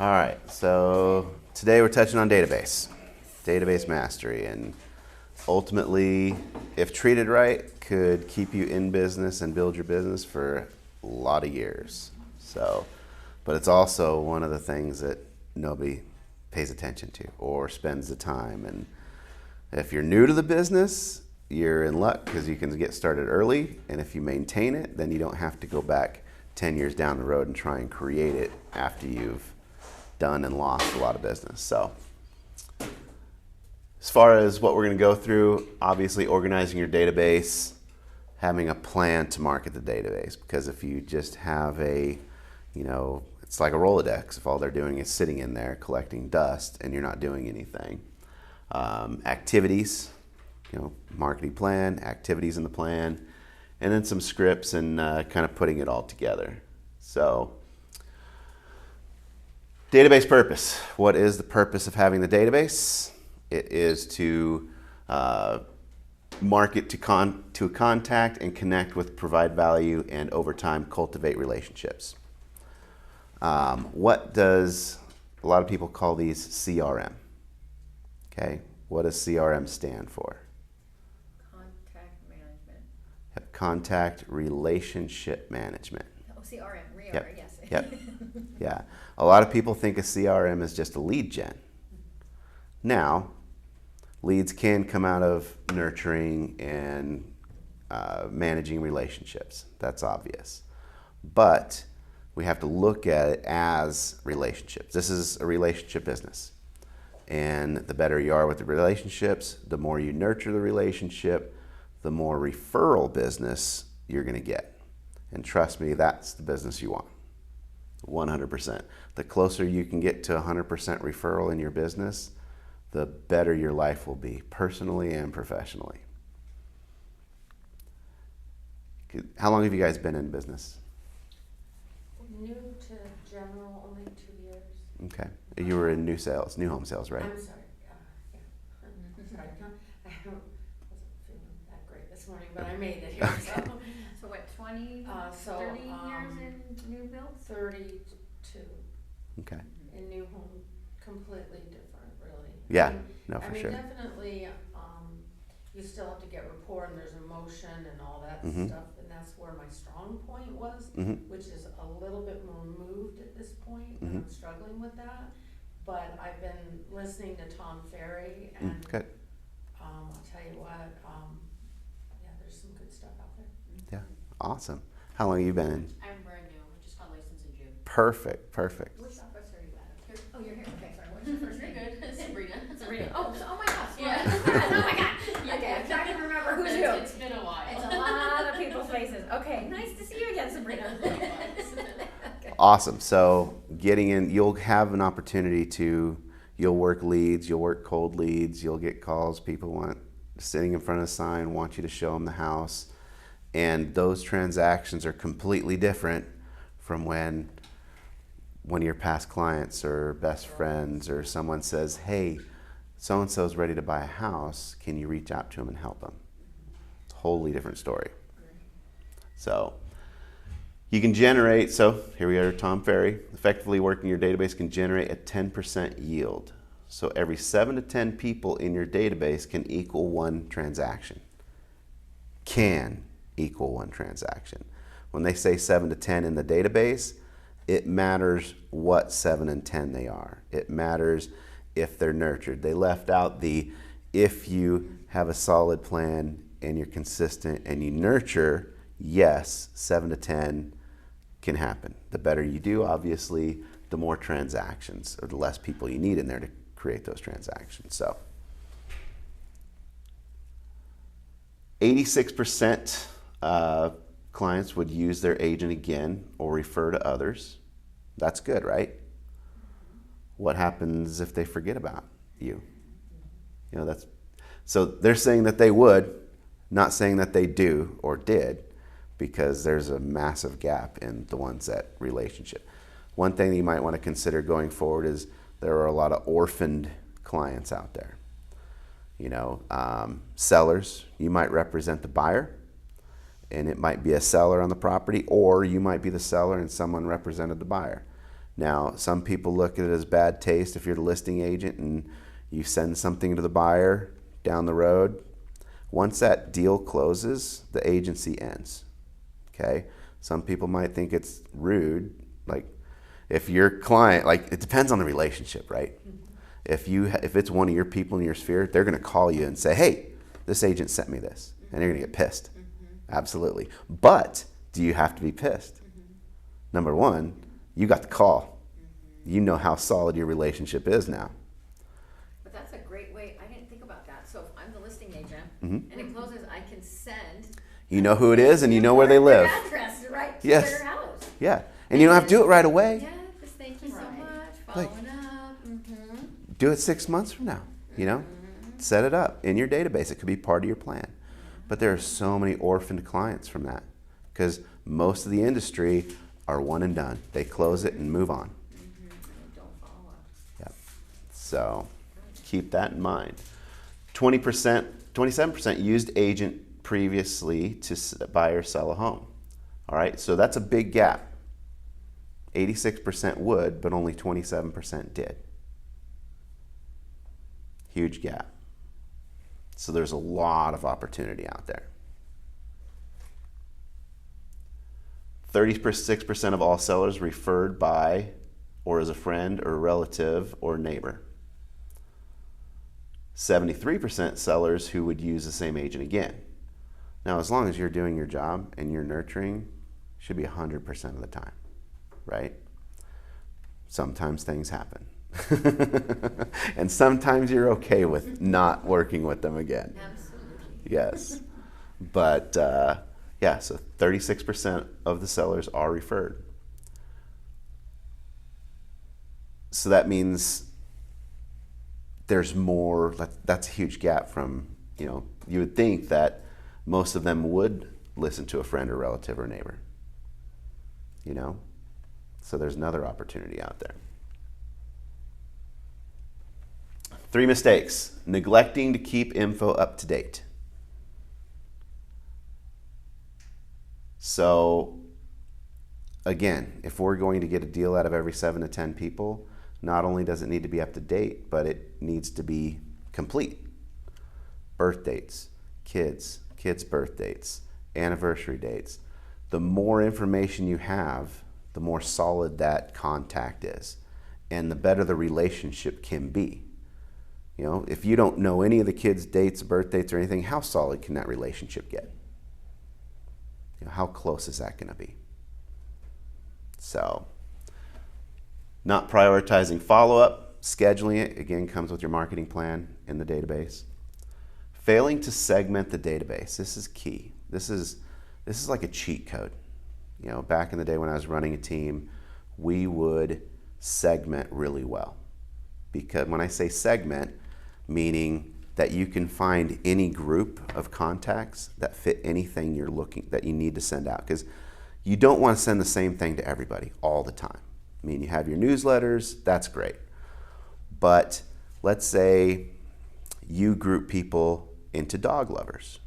All right, so today we're touching on database mastery, and ultimately, if treated right, could keep you in business and build your business for a lot of years. So, but it's also one of the things that nobody pays attention to or spends the time. And if you're new to the business, you're in luck because you can get started early, and if you maintain it, then you don't have to go back 10 years down the road and try and create it after you've done and lost a lot of business. So as far as what we're going to go through, obviously organizing your database, having a plan to market the database, because if you just have it's like a Rolodex. If all they're doing is sitting in there collecting dust and you're not doing anything. Activities, marketing plan, activities in the plan, and then some scripts and kind of putting it all together. So, database purpose. What is the purpose of having the database? It is to market to contact and connect with, provide value, and over time cultivate relationships. What does a lot of people call these CRM? Okay, what does CRM stand for? Contact management. Yep, contact relationship management. Oh, CRM, Yep. yes. Yep. Yeah. A lot of people think a CRM is just a lead gen. Now, leads can come out of nurturing and managing relationships. That's obvious. But we have to look at it as relationships. This is a relationship business. And the better you are with the relationships, the more you nurture the relationship, the more referral business you're going to get. And trust me, that's the business you want. 100%. The closer you can get to 100% referral in your business, the better your life will be, personally and professionally. How long have you guys been in business? New to general, only 2 years. Okay. You were in new home sales, right? I'm sorry. Yeah. Sorry. I wasn't feeling that great this morning, but I made it here. So what, 20, 30 years in new builds? 32 Okay. in new home, completely different, really. Yeah, for sure. Definitely, you still have to get rapport, and there's emotion and all that Mhm. stuff, and that's where my strong point was, Mhm. which is a little bit more moved at this point, and Mhm. I'm struggling with that. But I've been listening to Tom Ferry, and Good. I'll tell you what, there's some good stuff out there. Yeah. Awesome. How long have you been in? I'm brand new. I just got licensed in June. Perfect. Which office are you at? Oh, you're here. Okay, sorry. What's your first name? Good. Sabrina. Sabrina. Oh my gosh. Yeah. Oh my God. Okay, I'm trying to remember who's who. It's been a while. It's a lot of people's faces. Okay, nice to see you again, Sabrina. Okay. Awesome. So getting in, you'll have an opportunity you'll work leads, you'll work cold leads, you'll get calls, people sitting in front of a sign, want you to show them the house. And those transactions are completely different from when one of your past clients or best friends or someone says, hey, so-and-so's ready to buy a house, can you reach out to them and help them? It's a wholly different story. So you can generate, so here we are, Tom Ferry, effectively working your database can generate a 10% yield. So every 7 to 10 people in your database can equal one transaction. Can equal one transaction. When they say 7 to 10 in the database, it matters what 7 and 10 they are. It matters if they're nurtured. They left out if you have a solid plan and you're consistent and you nurture, yes, 7 to 10 can happen. The better you do, obviously, the more transactions or the less people you need in there to create those transactions. So 86% clients would use their agent again or refer to others. That's good, right? What happens if they forget about you? So they're saying that they would, not saying that they do or did, because there's a massive gap in the ones that relationship. One thing that you might want to consider going forward is there are a lot of orphaned clients out there. Sellers, you might represent the buyer, and it might be a seller on the property, or you might be the seller and someone represented the buyer. Now, some people look at it as bad taste if you're the listing agent and you send something to the buyer down the road. Once that deal closes, the agency ends. Okay? Some people might think it's rude. Like, if your client, like, it depends on the relationship, right? If it's one of your people in your sphere, they're going to call you and say, hey, this agent sent me this. And you're going to get pissed. Absolutely. But do you have to be pissed? Number one, you got the call. You know how solid your relationship is now. But that's a great way, I didn't think about that. So if I'm the listing agent Mhm. and it closes, I can send You know who it is and you know where they live. their address right to Yes. their house. Yeah. And you don't have to do it right away. Yeah, just thank you so Right. much, Like- following up. Mm-hmm. Do it 6 months from now, you know? Set it up in your database. It could be part of your plan. But there are so many orphaned clients from that because most of the industry are one and done. They close it and move on. Don't follow up. Yep. So keep that in mind. 20%, 27% used agent previously to buy or sell a home. All right, so that's a big gap. 86% would, but only 27% did. Huge gap. So there's a lot of opportunity out there. 36% of all sellers referred by or as a friend or relative or neighbor. 73% sellers who would use the same agent again. Now, as long as you're doing your job and you're nurturing, should be 100% of the time, right? Sometimes things happen. And sometimes you're okay with not working with them again. Absolutely. Yes. But yeah, so 36% of the sellers are referred. So that means there's more, that's a huge gap from, you would think that most of them would listen to a friend or relative or neighbor. So there's another opportunity out there. 3 mistakes: neglecting to keep info up to date. So again, if we're going to get a deal out of every 7 to 10 people, not only does it need to be up to date, but it needs to be complete. Birth dates, kids' birth dates, anniversary dates. The more information you have, the more solid that contact is, and the better the relationship can be. If you don't know any of the kids' dates, birth dates, or anything, how solid can that relationship get? How close is that going to be? So, not prioritizing follow-up, scheduling it, again, comes with your marketing plan in the database. Failing to segment the database, this is key. This is like a cheat code. Back in the day when I was running a team, we would segment really well. Because when I say segment, meaning that you can find any group of contacts that fit anything that you need to send out. Because you don't want to send the same thing to everybody all the time. I mean, you have your newsletters, that's great. But let's say you group people into dog lovers.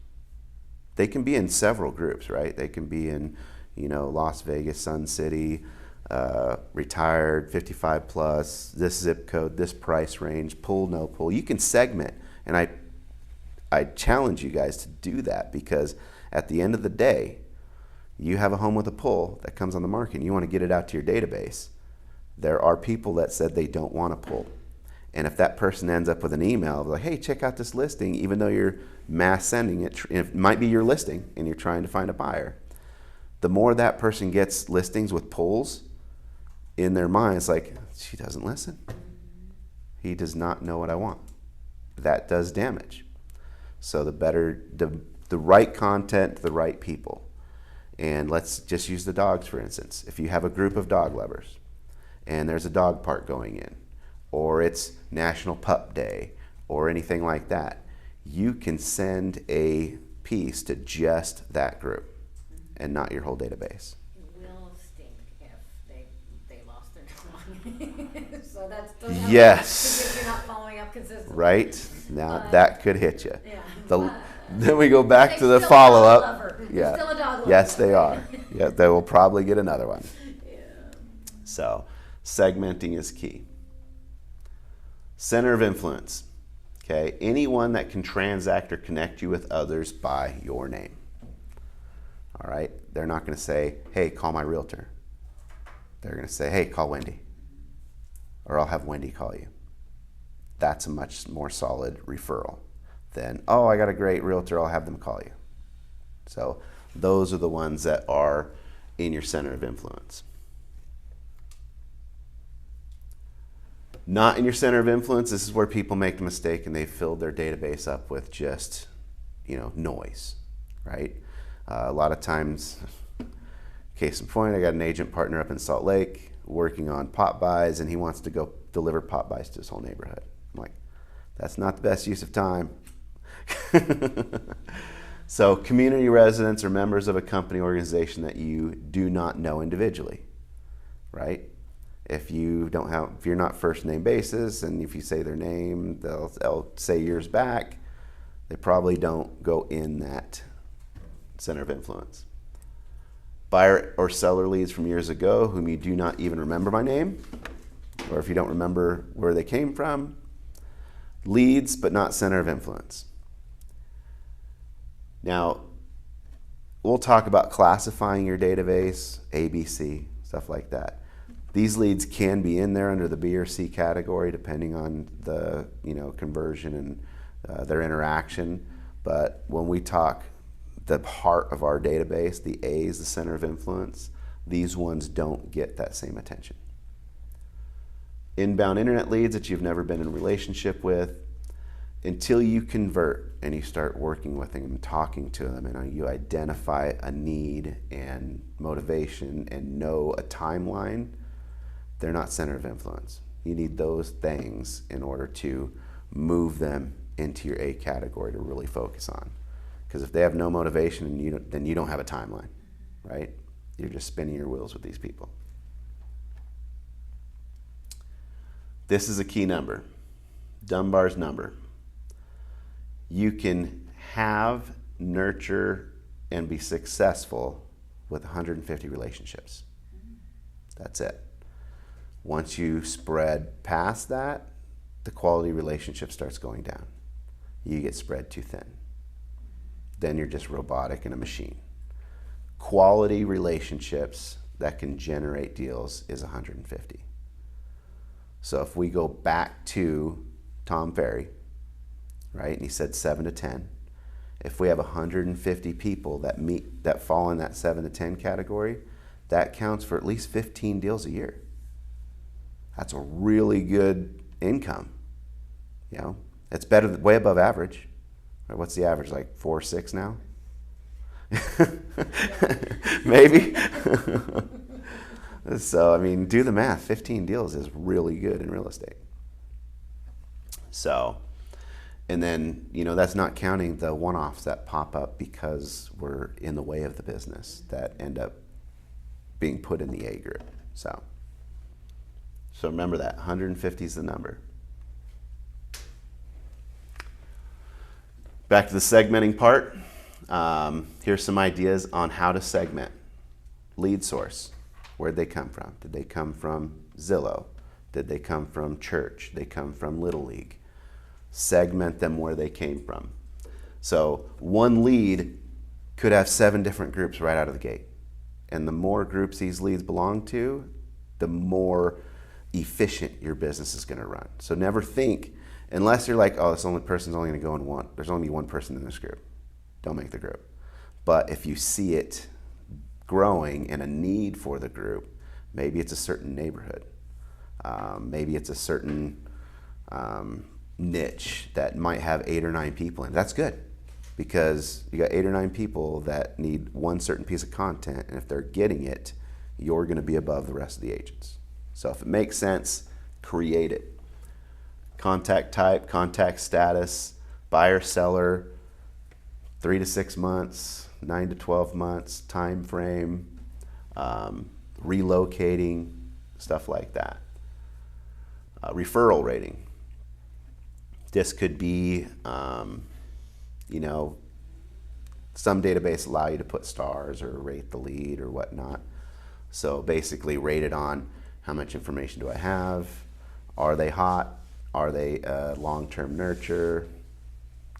They can be in several groups, right? They can be in, Las Vegas, Sun City, retired, 55 plus, this zip code, this price range, pull, no pull. You can segment, and I challenge you guys to do that, because at the end of the day, you have a home with a pull that comes on the market and you want to get it out to your database. There are people that said they don't want to pull. And if that person ends up with an email of like, hey, check out this listing, even though you're mass sending it, it might be your listing and you're trying to find a buyer. The more that person gets listings with pulls in their mind, it's like, she doesn't listen. He does not know what I want. That does damage. So the right content to the right people. And let's just use the dogs, for instance. If you have a group of dog lovers and there's a dog park going in, or it's National Pup Day, or anything like that, you can send a piece to just that group and not your whole database. It will stink if they lost their dog. So that's still Yes. because you're not following up consistently. Right? Now that could hit you. Yeah. Then we go back They're to the still a dog follow-up. lover. They're still a dog lover. Yes, they are. Yeah, they will probably get another one. Yeah. So Segmenting is key. Center of influence. Okay, anyone that can transact or connect you with others by your name. All right, they're not going to say, hey, call my realtor. They're going to say, hey, call Wendy. Or I'll have Wendy call you. That's a much more solid referral than, oh, I got a great realtor, I'll have them call you. So those are the ones that are in your center of influence. Not in your center of influence, this is where people make the mistake and they filled their database up with just, noise, right? A lot of times, case in point, I got an agent partner up in Salt Lake working on pot buys, and he wants to go deliver pot buys to his whole neighborhood. I'm like, that's not the best use of time. So community residents or members of a company organization that you do not know individually, right? If you're not first name basis, and if you say their name, they'll say years back, they probably don't go in that center of influence. Buyer or seller leads from years ago whom you do not even remember by name, or if you don't remember where they came from. Leads, but not center of influence. Now, we'll talk about classifying your database, A, B, C, stuff like that. These leads can be in there under the B or C category depending on the conversion and their interaction. But when we talk the heart of our database, the A is the center of influence, these ones don't get that same attention. Inbound internet leads that you've never been in a relationship with, until you convert and you start working with them and talking to them and you identify a need and motivation and know a timeline, they're not center of influence. You need those things in order to move them into your A category to really focus on. Because if they have no motivation, then you don't have a timeline, right? You're just spinning your wheels with these people. This is a key number, Dunbar's number. You can have, nurture, and be successful with 150 relationships. That's it. Once you spread past that, the quality relationship starts going down. You get spread too thin. Then you're just robotic and a machine. Quality relationships that can generate deals is 150. So if we go back to Tom Ferry, right, and he said 7 to 10, if we have 150 people that fall in that 7 to 10 category, that counts for at least 15 deals a year. That's a really good income. It's better, way above average. Right, what's the average, like 4 or 6 now? Maybe. So, do the math. 15 deals is really good in real estate. So, and then, that's not counting the one-offs that pop up because we're in the way of the business that end up being put in the A group. So remember that, 150 is the number. Back to the segmenting part. Here's some ideas on how to segment. Lead source. Where'd they come from? Did they come from Zillow? Did they come from church? Did they come from Little League? Segment them where they came from. So one lead could have 7 different groups right out of the gate. And the more groups these leads belong to, the more efficient your business is going to run. So never think, unless you're like, oh, this only person's only going to go in one. There's only one person in this group. Don't make the group. But if you see it growing and a need for the group, maybe it's a certain neighborhood. Maybe it's a certain niche that might have 8 or 9 people in it. That's good, because you got 8 or 9 people that need one certain piece of content, and if they're getting it, you're going to be above the rest of the agents. So if it makes sense, create it. Contact type, contact status, buyer, seller, 3 to 6 months, 9 to 12 months, time frame, relocating, stuff like that. Referral rating. This could be, some database allow you to put stars or rate the lead or whatnot. So basically rate it on, How much information do I have? Are they hot? Are they long-term nurture?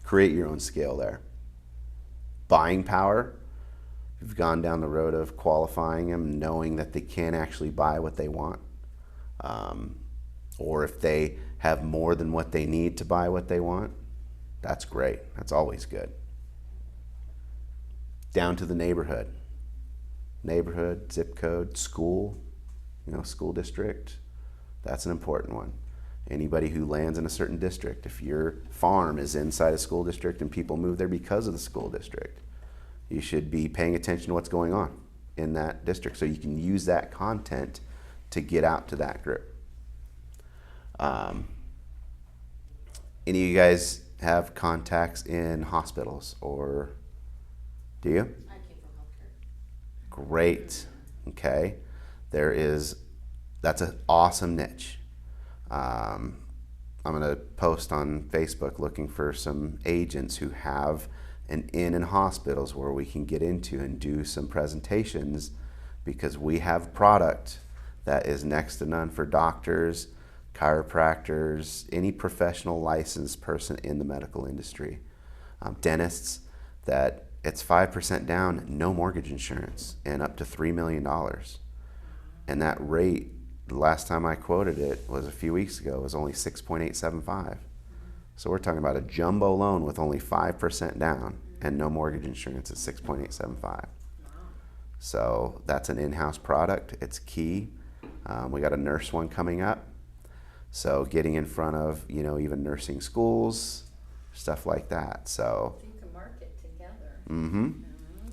Create your own scale there. Buying power. You've gone down the road of qualifying them, knowing that they can actually buy what they want. Or if they have more than what they need to buy what they want, that's great. That's always good. Down to the neighborhood. Neighborhood, zip code, school, school district. That's an important one. Anybody who lands in a certain district, if your farm is inside a school district and people move there because of the school district, you should be paying attention to what's going on in that district so you can use that content to get out to that group. Any of you guys have contacts in hospitals, or do you? I came from healthcare. Great. Okay. That's an awesome niche. I'm going to post on Facebook looking for some agents who have an in hospitals where we can get into and do some presentations, because we have product that is next to none for doctors, chiropractors, any professional licensed person in the medical industry, dentists, that it's 5% down, no mortgage insurance, and up to $3 million. And that rate, the last time I quoted it was a few weeks ago, was only 6.875. So we're talking about a jumbo loan with only 5% down and no mortgage insurance at 6.875. So that's an in-house product. It's key. We got a nurse one coming up. So getting in front of, even nursing schools, stuff like that. So. You can market together. Mm-hmm.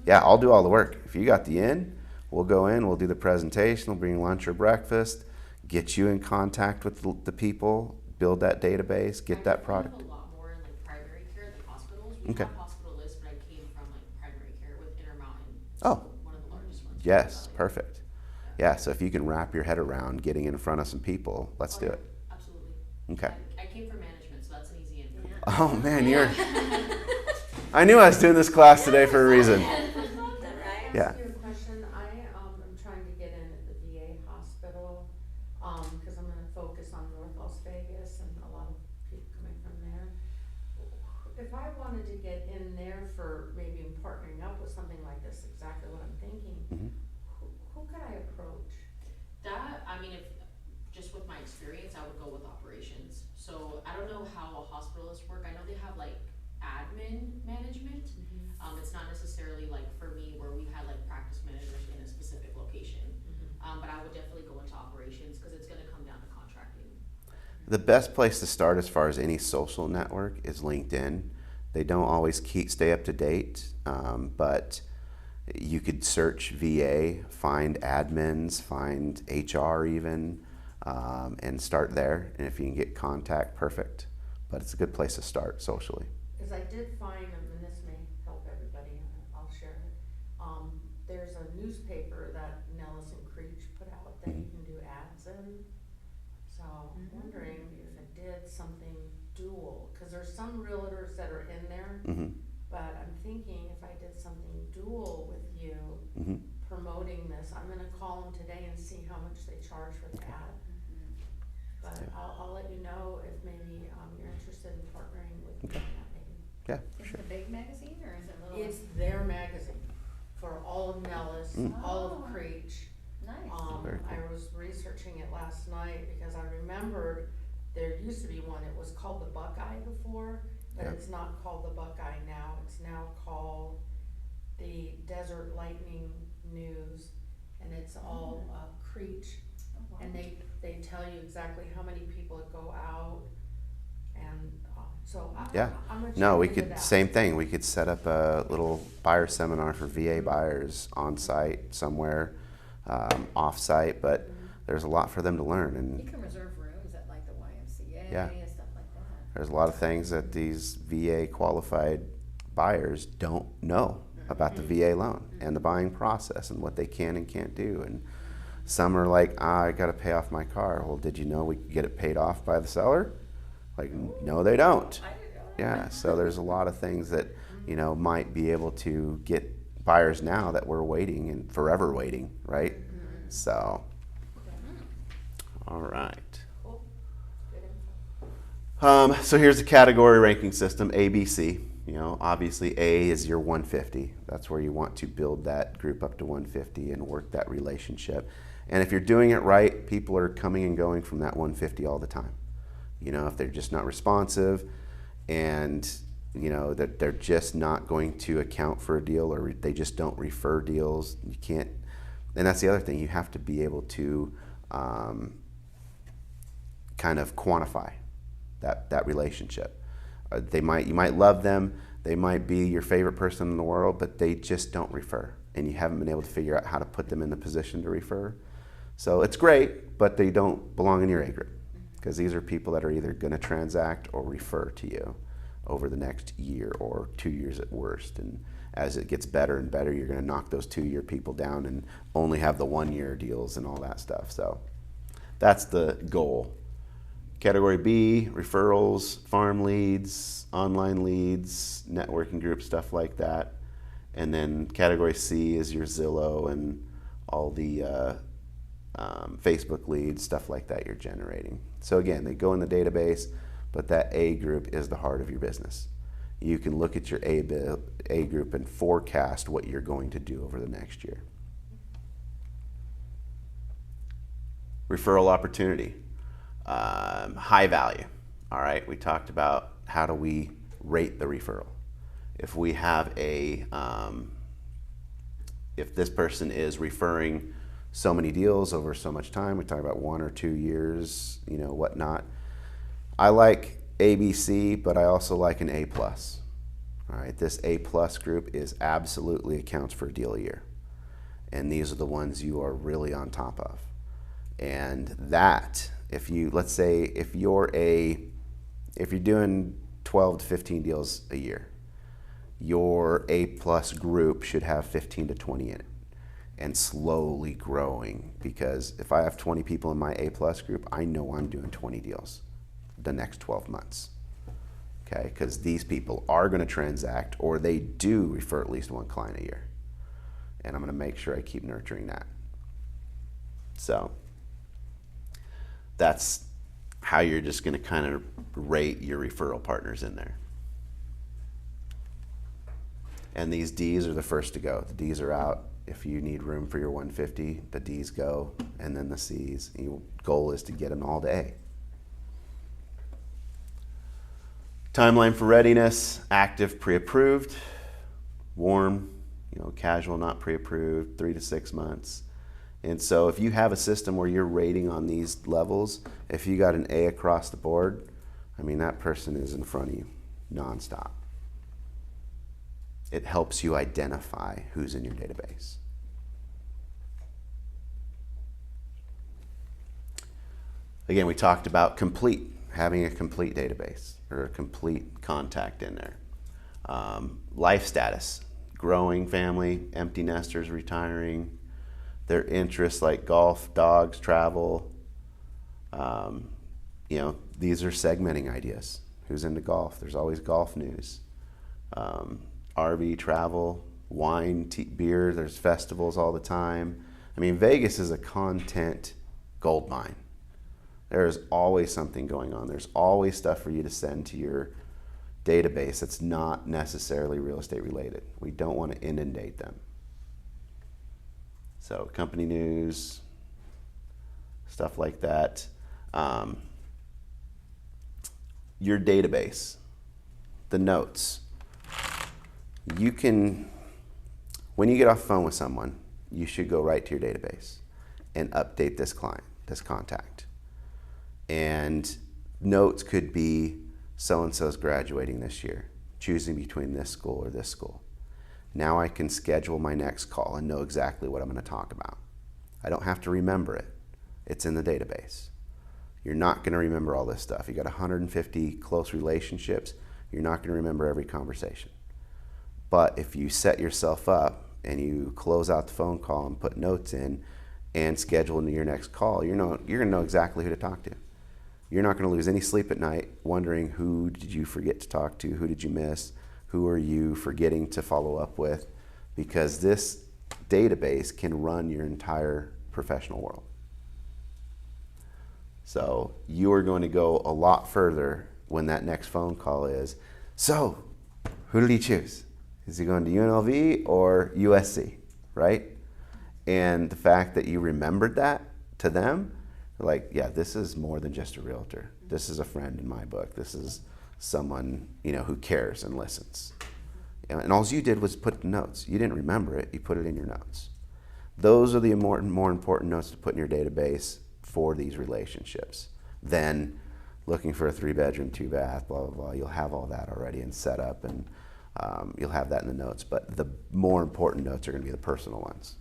Yeah, I'll do all the work. If you got the in, we'll go in, we'll do the presentation, we'll bring lunch or breakfast, get you in contact with the people, build that database, get that product. I have a lot more in like primary care than hospitals. We Okay. have hospitalists, but I came from like primary care with Intermountain. Oh. One of the largest ones. Yes, perfect. Yeah, so if you can wrap your head around getting in front of some people, let's do yeah, it. Absolutely. Okay. I came from management, so that's an easy in. Yeah. Oh man, I knew I was doing this class today for a reason. Right? Yeah. Ask you a question. I'm trying to get in at the VA hospital, because I'm gonna focus on North Las Vegas and a lot of people coming from there. If I wanted to get in there for maybe partnering up with something like this, exactly what I'm thinking, Mhm. who could I approach? If just with my experience, I would go with operations. So I don't know how a hospitalist work. I know they have like admin management. It's not necessarily like for me where we had like practice managers in a specific location. But I would definitely go into operations because it's going to come down to contracting. The best place to start as far as any social network is LinkedIn. They don't always stay up to date, but you could search VA, find admins, find HR even, and start there. And if you can get contact, perfect. But it's a good place to start socially. Because I did find, and this may help everybody, and I'll share it. There's a newspaper that Nellis and Creech put out that you can do ads in. So I'm wondering if it did something dual, because there's some realtors that are in there, Mm-hmm. but I'm thinking if I did something dual with you, Mm-hmm. promoting this, I'm gonna call them today and see how much they charge for the ad. But Yeah. I'll let you know if maybe, you're interested in partnering with me Okay. on that maybe. Yeah, for Is sure. it a big magazine or is it a little? It's their magazine for all of Nellis, all of Oh. Creech. Nice. Very cool. I was researching it last night because I remembered there used to be one, it was called the Buckeye before, but Yeah. it's not called the Buckeye now, it's now called the Desert Lightning News, and it's all, Creech. Oh, wow. And they tell you exactly how many people go out, and, so Yeah. I'm gonna No, check we into could, that. same thing. We could set up a little buyer seminar for VA buyers on site somewhere, off site, but there's a lot for them to learn. You And can reserve rooms at like the YMCA Yeah. and stuff like that. there's a lot of things that these VA qualified buyers don't know about the VA loan and the buying process and what they can and can't do. And some are like, I got to pay off my car. Well, did you know we could get it paid off by the seller? Like, no, they don't. I didn't know that. Yeah, so there's a lot of things that, might be able to get buyers now that we're waiting and forever waiting, right? So, All right. Cool, good info. So here's the category ranking system, A, B, C. You know, obviously A is your 150. That's where you want to build that group up to 150 and work that relationship. And if you're doing it right, people are coming and going from that 150 all the time. You know, if they're just not responsive and, you know, that they're just not going to account for a deal, or they just don't refer deals, you can't. And that's the other thing, you have to be able to kind of quantify that relationship. You might love them, they might be your favorite person in the world, but they just don't refer, and you haven't been able to figure out how to put them in the position to refer. So it's great, but they don't belong in your A group, because these are people that are either going to transact or refer to you over the next year or 2 years at worst. And as it gets better and better, you're going to knock those 2-year people down and only have the 1-year deals and all that stuff. So that's the goal. Category B, referrals, farm leads, online leads, networking groups, stuff like that. And then category C is your Zillow and all the Facebook leads, stuff like that you're generating. So again, they go in the database, but that A group is the heart of your business. You can look at your A group and forecast what you're going to do over the next year. Referral opportunity, high value. All right, we talked about how do we rate the referral. If we have if this person is referring so many deals over so much time, we talk about 1 or 2 years, you know, whatnot. I like ABC, but I also like an A+. All right, this A+ group is absolutely accounts for a deal a year. And these are the ones you are really on top of. And that, let's say if you're doing 12 to 15 deals a year, your A+ group should have 15 to 20 in it, and slowly growing, because if I have 20 people in my A+ group, I know I'm doing 20 deals the next 12 months. Okay, because these people are going to transact, or they do refer at least one client a year. And I'm going to make sure I keep nurturing that. So that's how you're just going to kind of rate your referral partners in there. And these Ds are the first to go. The Ds are out. If you need room for your 150, the Ds go, and then the Cs. Your goal is to get them all to A. Timeline for readiness: active, pre-approved; warm, casual, not pre-approved, 3 to 6 months. And so if you have a system where you're rating on these levels, if you got an A across the board, I mean, that person is in front of you nonstop. It helps you identify who's in your database. Again, we talked about having a complete database, or a complete contact in there. Life status: growing family, empty nesters, retiring, their interests like golf, dogs, travel. These are segmenting ideas. Who's into golf? There's always golf news. RV, travel, wine, beer, there's festivals all the time. I mean, Vegas is a content gold mine. There's always something going on. There's always stuff for you to send to your database that's not necessarily real estate related. We don't want to inundate them. So company news, stuff like that. Your database, the notes. When you get off the phone with someone, you should go right to your database and update this client, this contact. And notes could be, so-and-so's graduating this year, choosing between this school or this school. Now I can schedule my next call and know exactly what I'm going to talk about. I don't have to remember it. It's in the database. You're not going to remember all this stuff. You got 150 close relationships. You're not going to remember every conversation. But if you set yourself up and you close out the phone call and put notes in and schedule into your next call, you're going to know exactly who to talk to. You're not going to lose any sleep at night wondering who did you forget to talk to, who did you miss, who are you forgetting to follow up with, because this database can run your entire professional world. So you are going to go a lot further when that next phone call is, so who did he choose? Is he going to UNLV or USC, right? And the fact that you remembered that to them, they're like, yeah, this is more than just a realtor. This is a friend in my book. This is someone, who cares and listens. And all you did was put notes. You didn't remember it. You put it in your notes. Those are the more important notes to put in your database for these relationships than looking for a 3-bedroom, 2-bath, blah, blah, blah. You'll have all that already and set up, and you'll have that in the notes. But the more important notes are going to be the personal ones.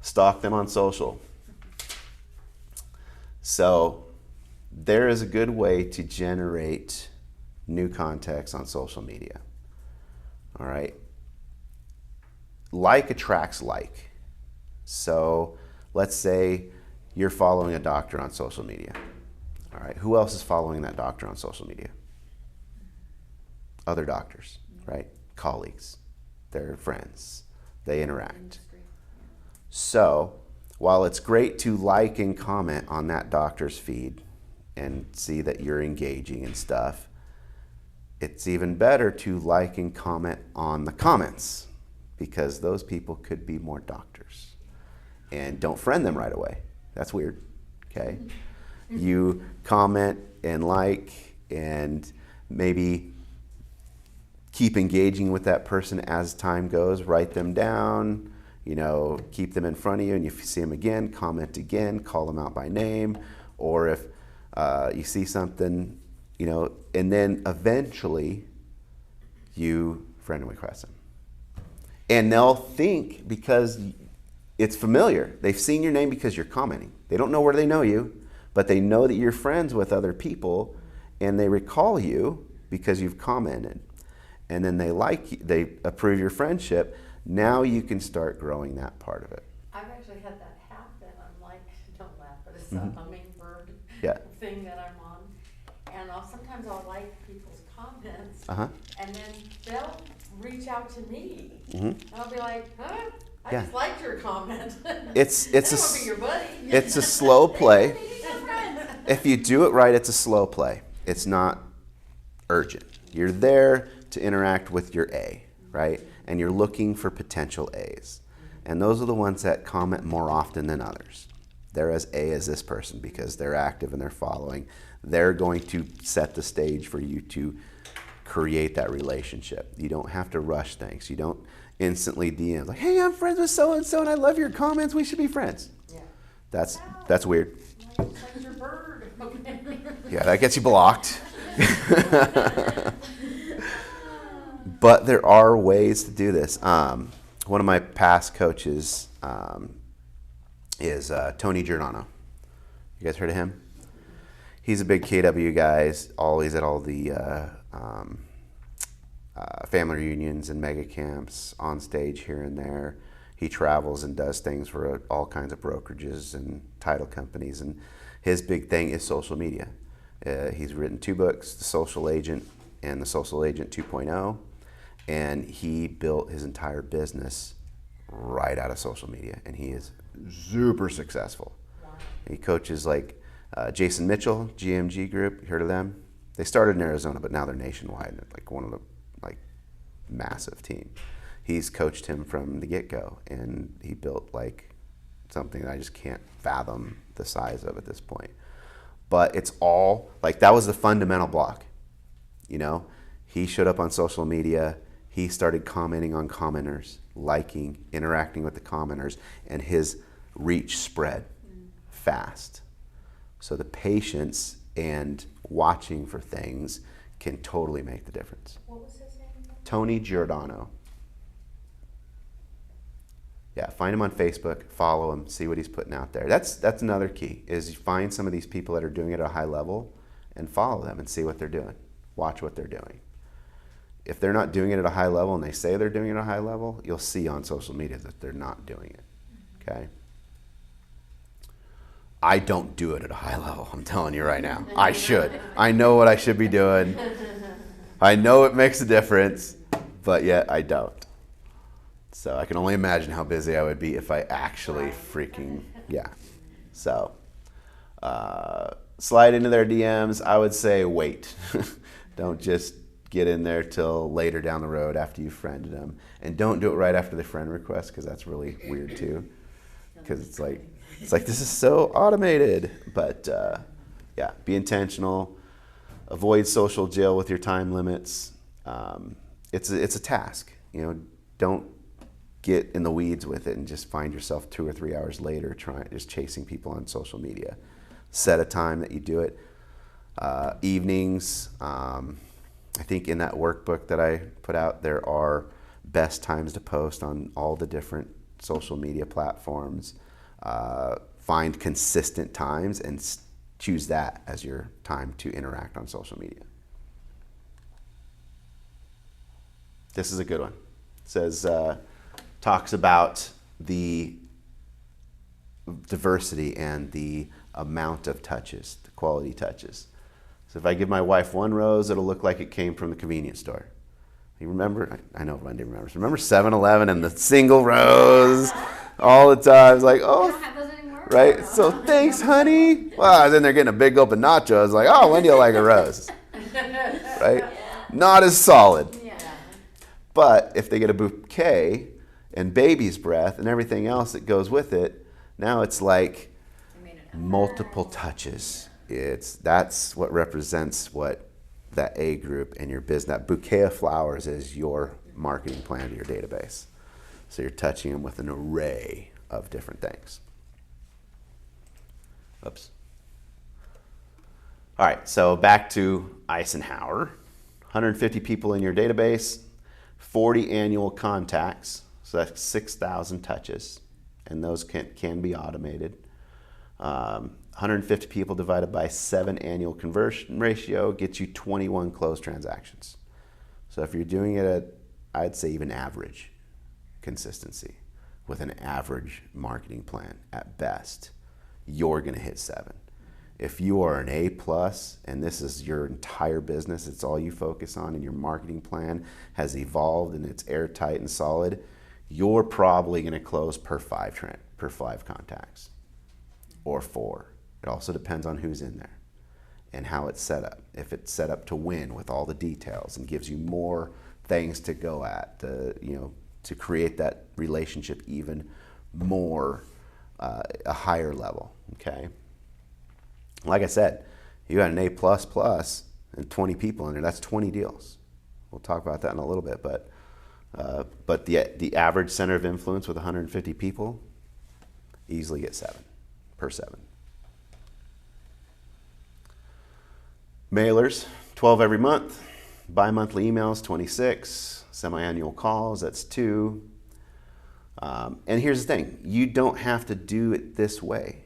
Stalk them on social. So there is a good way to generate new contacts on social media. All right. Like attracts like. So let's say you're following a doctor on social media. All right. Who else is following that doctor on social media? Other doctors, right? Colleagues. They're friends. They interact. So while it's great to like and comment on that doctor's feed and see that you're engaging and stuff, it's even better to like and comment on the comments, because those people could be more doctors. And don't friend them right away. That's weird, okay? You comment and like and maybe keep engaging with that person as time goes. Write them down, keep them in front of you, and if you see them again, comment again, call them out by name. Or if you see something, and then eventually you friend request them. And they'll think, because it's familiar, they've seen your name because you're commenting. They don't know where they know you, but they know that you're friends with other people, and they recall you because you've commented. And then they like you, they approve your friendship. Now you can start growing that part of it. I've actually had that happen. I'm like, don't laugh, but it's a hummingbird thing that I'm on. And sometimes I'll like people's comments, and then they'll reach out to me. And I'll be like, huh? I just liked your comment. It's I don't want to be your buddy. It's a slow play. If you do it right, it's a slow play. It's not urgent. You're there to interact with your A, right? And you're looking for potential A's. And those are the ones that comment more often than others. They're as A as this person because they're active and they're following. They're going to set the stage for you to create that relationship. You don't have to rush things. You don't instantly DM like, hey, I'm friends with so-and-so and I love your comments. We should be friends. Yeah. That's weird. Like your bird. Yeah, that gets you blocked. But there are ways to do this. One of my past coaches is Tony Giordano. You guys heard of him? He's a big KW guy. He's always at all the family reunions and mega camps, on stage here and there. He travels and does things for all kinds of brokerages and title companies. And his big thing is social media. He's written 2 books, The Social Agent and The Social Agent 2.0. And he built his entire business right out of social media. And he is super successful. Wow. He coaches like Jason Mitchell, GMG Group. You heard of them? They started in Arizona, but now they're nationwide. They're like one of the massive team. He's coached him from the get-go, and he built like something that I just can't fathom the size of at this point. But it's all like that was the fundamental block. He showed up on social media. He started commenting on commenters, liking, interacting with the commenters, and his reach spread fast. So the patience and watching for things can totally make the difference. What was his name? Tony Giordano. Yeah, find him on Facebook, follow him, see what he's putting out there. That's another key, is you find some of these people that are doing it at a high level and follow them and see what they're doing. Watch what they're doing. If they're not doing it at a high level and they say they're doing it at a high level, you'll see on social media that they're not doing it, okay? I don't do it at a high level, I'm telling you right now. I should. I know what I should be doing. I know it makes a difference, but yet I don't. So I can only imagine how busy I would be if I actually Right. freaking, yeah. So slide into their DMs. I would say wait. Don't just get in there till later down the road after you've friended them. And don't do it right after the friend request, because that's really weird too. Because it's like this is so automated. But yeah, be intentional. Avoid social jail with your time limits. It's a task. Don't get in the weeds with it and just find yourself 2 or 3 hours later just chasing people on social media. Set a time that you do it. Evenings. I think in that workbook that I put out, there are best times to post on all the different social media platforms. Find consistent times and choose that as your time to interact on social media. This is a good one. It says, talks about the diversity and the amount of touches, the quality touches. So if I give my wife 1 rose, it'll look like it came from the convenience store. You remember? I know Wendy remembers. Remember 7-Eleven and the single rose all the time? It's like, We oh, don't have those anymore. right? So thanks, honey. Well, then they're getting a big gulp of nachos. Like, oh, Wendy will like a rose. Right? Not as solid. Yeah. But if they get a bouquet and baby's breath and everything else that goes with it, now it's like I made an multiple touches. That's what represents what that A group and your business, that bouquet of flowers is your marketing plan to your database. So you're touching them with an array of different things. Oops. All right, so back to Eisenhower. 150 people in your database, 40 annual contacts, so that's 6,000 touches, and those can be automated. 150 people divided by 7 annual conversion ratio gets you 21 closed transactions. So if you're doing it at, I'd say even average consistency with an average marketing plan at best, you're going to hit 7. If you are an A plus and this is your entire business, it's all you focus on, and your marketing plan has evolved and it's airtight and solid, you're probably going to close per 5 contacts or 4. It also depends on who's in there and how it's set up. If it's set up to win with all the details and gives you more things to go at, to create that relationship even more, a higher level, okay? Like I said, you got an A++ and 20 people in there, that's 20 deals. We'll talk about that in a little bit, but the average center of influence with 150 people easily get 7 per 7. Mailers, 12 every month. Bi-monthly emails, 26. Semi-annual calls, that's 2. And here's the thing, you don't have to do it this way.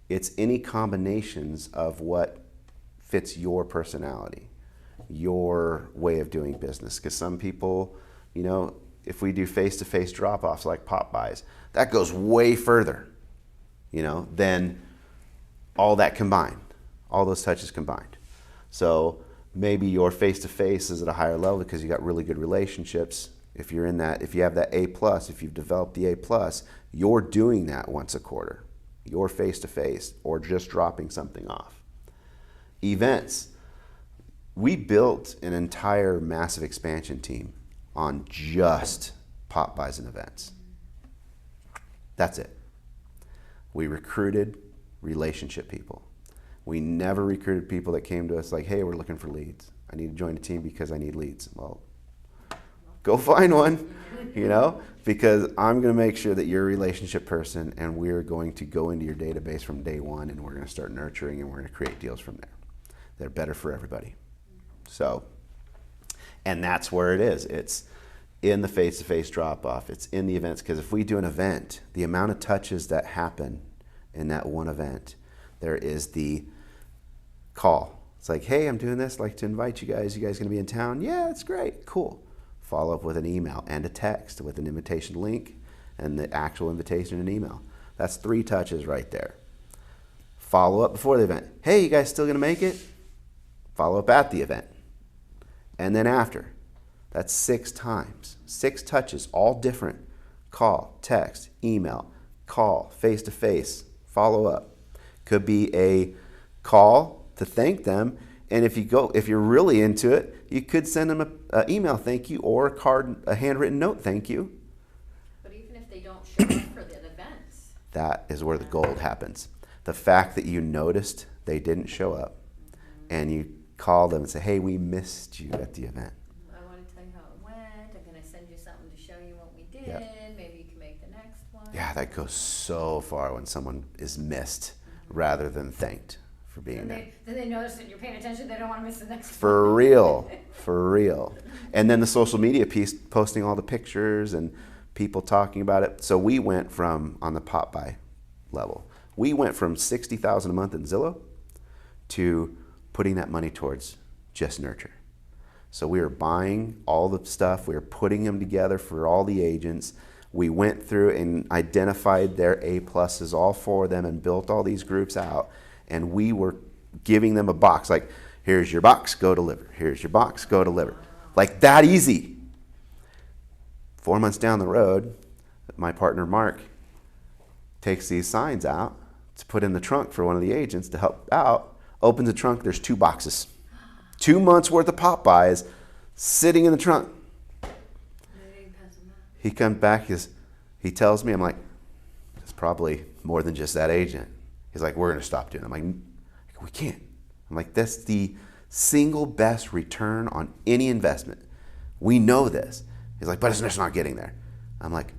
It's any combinations of what fits your personality, your way of doing business. Because some people, if we do face-to-face drop-offs like pop buys, that goes way further, than all that combined, all those touches combined. So maybe your face-to-face is at a higher level because you got really good relationships. If you're in that, if you have that A+, if you've developed the A+, you're doing that once a quarter. You're face-to-face or just dropping something off. Events. We built an entire massive expansion team on just pop buys and events. That's it. We recruited relationship people. We never recruited people that came to us like, hey, we're looking for leads. I need to join a team because I need leads. Well, go find one, because I'm going to make sure that you're a relationship person, and we're going to go into your database from day one, and we're going to start nurturing, and we're going to create deals from there. They're better for everybody. So, and that's where it is. It's in the face-to-face drop-off. It's in the events, because if we do an event, the amount of touches that happen in that one event, there is the call. It's like, hey, I'm doing this. I'd like to invite you guys. You guys going to be in town? Yeah, it's great. Cool. Follow up with an email and a text with an invitation link and the actual invitation in an email. That's 3 touches right there. Follow up before the event. Hey, you guys still going to make it? Follow up at the event. And then after. That's 6 times, 6 touches, all different. Call, text, email, call, face-to-face, follow up. Could be a call to thank them, and if you're really into it, you could send them an email thank you or a card, a handwritten note thank you. But even if they don't show up for the events. That is where the gold happens. The fact that you noticed they didn't show up, and you call them and say, hey, we missed you at the event. I want to tell you how it went. I'm going to send you something to show you what we did. Yep. Maybe you can make the next one. Yeah, that goes so far when someone is missed rather than thanked for being there. Then they notice that you're paying attention. They don't want to miss the next one. For real, for real. And then the social media piece, posting all the pictures and people talking about it. So we went from, on the pop buy level, we went from $60,000 a month in Zillow to putting that money towards just nurture. So we were buying all the stuff, we were putting them together for all the agents. We went through and identified their A+s, all 4 of them, and built all these groups out. And we were giving them a box, like, here's your box, go deliver. Here's your box, go deliver. Like that easy. 4 months down the road, my partner Mark takes these signs out to put in the trunk for one of the agents to help out, opens the trunk, there's 2 boxes. 2 months worth of pop buys sitting in the trunk. He comes back, he tells me, I'm like, it's probably more than just that agent. He's like, we're going to stop doing it. I'm like, we can't. I'm like, that's the single best return on any investment. We know this. He's like, but it's just not getting there. I'm like,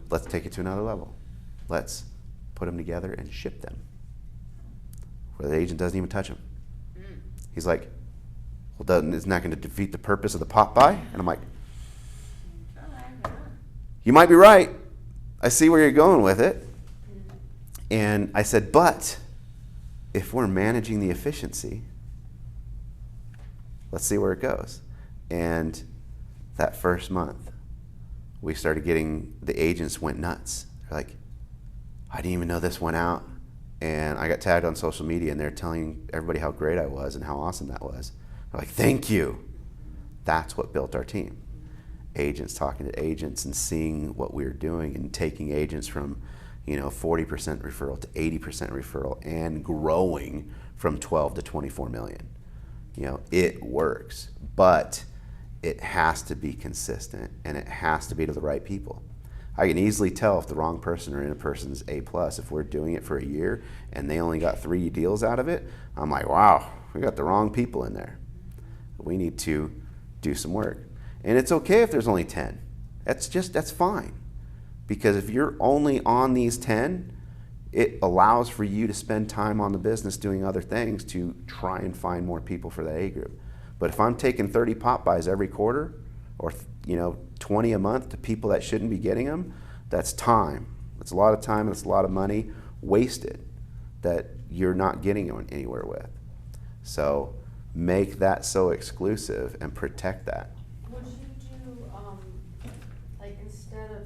let's take it to another level. Let's put them together and ship them where the agent doesn't even touch them. He's like, well, isn't that going to defeat the purpose of the pop buy? And I'm like, you might be right. I see where you're going with it. And I said, but if we're managing the efficiency, let's see where it goes. And that first month, we started getting, the agents went nuts. They're like, I didn't even know this went out. And I got tagged on social media, and they're telling everybody how great I was and how awesome that was. They're like, thank you. That's what built our team. Agents talking to agents and seeing what we were doing and taking agents from 40% referral to 80% referral and growing from 12 to 24 million. It works, but it has to be consistent and it has to be to the right people. I can easily tell if the wrong person or in a person's A+. If we're doing it for a year and they only got 3 deals out of it, I'm like, wow, we got the wrong people in there. We need to do some work. And it's okay if there's only 10. That's fine. Because if you're only on these 10, it allows for you to spend time on the business doing other things to try and find more people for that A group. But if I'm taking 30 pop buys every quarter or 20 a month to people that shouldn't be getting them, that's time. It's a lot of time, it's a lot of money wasted that you're not getting anywhere with. So make that so exclusive and protect that. Would you do, like instead of,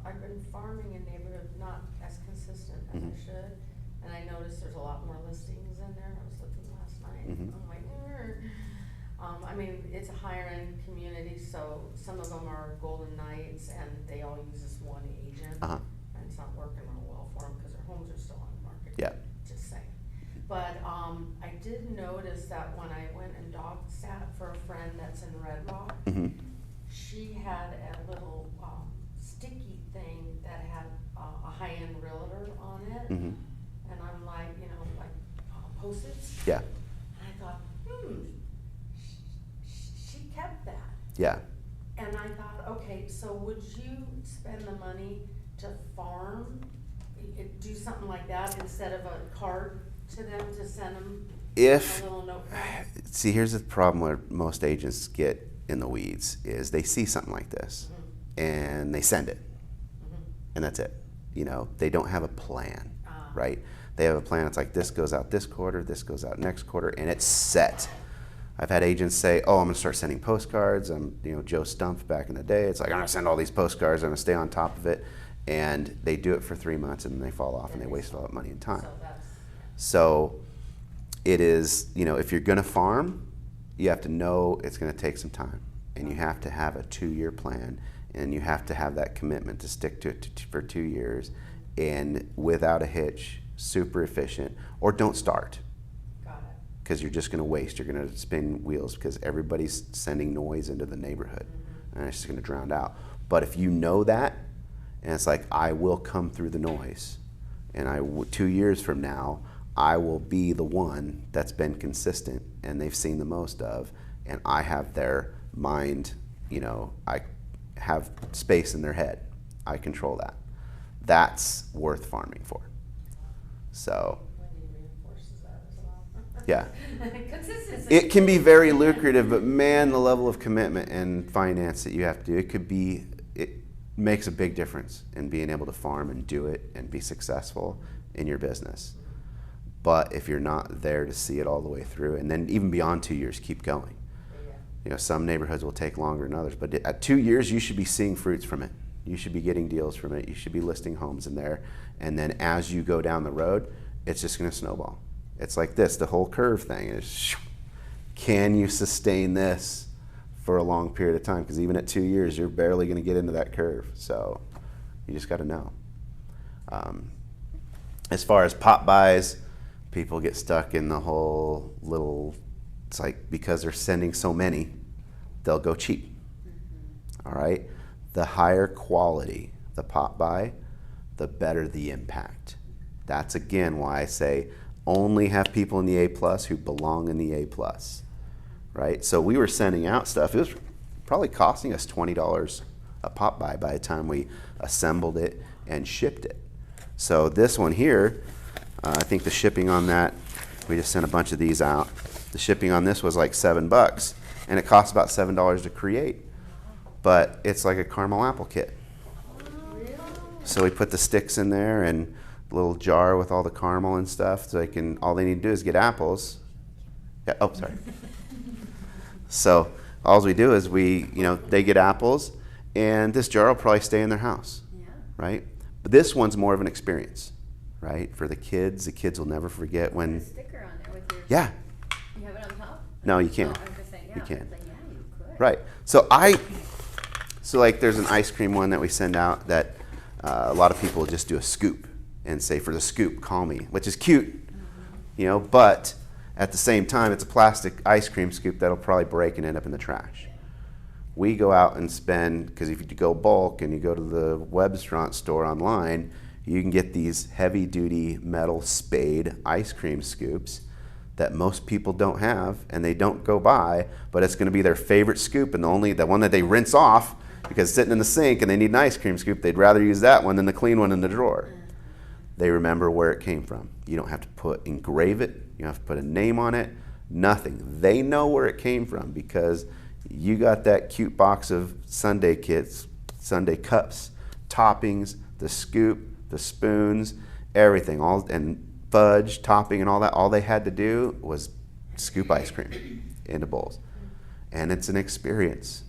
I've been farming in neighborhood, not as consistent as I should, and I noticed there's a lot more listings in there. I was looking last night. I'm like, I mean, it's a higher end community, so some of them are Golden Knights, and they all use this one agent, and it's not working real well for them because their homes are still on the market. Yeah. Just saying. But I did notice that when I went and dog sat for a friend that's in Red Rock, she had a little sticky thing that had a high-end realtor on it, and I'm like, Post-its. Yeah. And I thought, she kept that. Yeah. And I thought, okay, so would you spend the money to farm, do something like that instead of a card to them to send them a little note? See, here's the problem where most agents get in the weeds is they see something like this and they send it and that's it. They don't have a plan, right? They have a plan. It's like this goes out this quarter, this goes out next quarter, and it's set. I've had agents say, oh, I'm going to start sending postcards. I'm, Joe Stump back in the day. It's like, I'm going to send all these postcards. I'm going to stay on top of it. And they do it for 3 months and then they fall off and they waste all that money and time. So it is, if you're going to farm, you have to know it's going to take some time. and you have to have a 2-year plan, and you have to have that commitment to stick to it for 2 years, and without a hitch, super efficient, or don't start. Got it. Because you're just going to waste. You're going to spin wheels because everybody's sending noise into the neighborhood, and it's just going to drown out. But if you know that, and it's like, I will come through the noise, and 2 years from now, I will be the one that's been consistent and they've seen the most of, and I have their mind, I have space in their head. I control that. That's worth farming for. So, Wendy reinforces that as well. yeah. Consistency. It can be very lucrative, but man, the level of commitment and finance that you have to do, it makes a big difference in being able to farm and do it and be successful in your business. But if you're not there to see it all the way through, and then even beyond 2 years, keep going. Yeah. Some neighborhoods will take longer than others, but at 2 years, you should be seeing fruits from it. You should be getting deals from it. You should be listing homes in there. And then as you go down the road, it's just going to snowball. It's like this, the whole curve thing is, can you sustain this for a long period of time? Because even at 2 years, you're barely going to get into that curve. So you just got to know. As far as pop buys, people get stuck in the whole little, it's like because they're sending so many, they'll go cheap. All right? The higher quality the pop buy, the better the impact. That's again why I say only have people in the A+ who belong in the A+. Right? So we were sending out stuff. It was probably costing us $20 a pop buy by the time we assembled it and shipped it. So this one here, I think the shipping on that, we just sent a bunch of these out. The shipping on this was like $7, and it costs about $7 to create. But it's like a caramel apple kit. Really? So we put the sticks in there and a little jar with all the caramel and stuff. So all they need to do is get apples. Yeah, oh, sorry. So all we do is they get apples, and this jar will probably stay in their house, Yeah. right? But this one's more of an experience, right? For the kids will never forget Put a when, sticker on there with your. yeah, You have it on top? no, you can't. Oh, I'm just saying, yeah. You can't. Like, yeah, you could. Right. So like there's an ice cream one that we send out that a lot of people just do a scoop and say, for the scoop, call me, which is cute, but at the same time, it's a plastic ice cream scoop that'll probably break and end up in the trash. We go out and spend, because if you go bulk and you go to the restaurant store online, you can get these heavy duty metal spade ice cream scoops that most people don't have and they don't go buy, but it's going to be their favorite scoop, and the one that they rinse off because it's sitting in the sink and they need an ice cream scoop, they'd rather use that one than the clean one in the drawer. They remember where it came from. You don't have to engrave it, you don't have to put a name on it, nothing. They know where it came from because you got that cute box of Sunday kits, Sunday cups, toppings, the scoop, the spoons, everything, and fudge, topping, and all that. All they had to do was scoop ice cream into bowls. And it's an experience.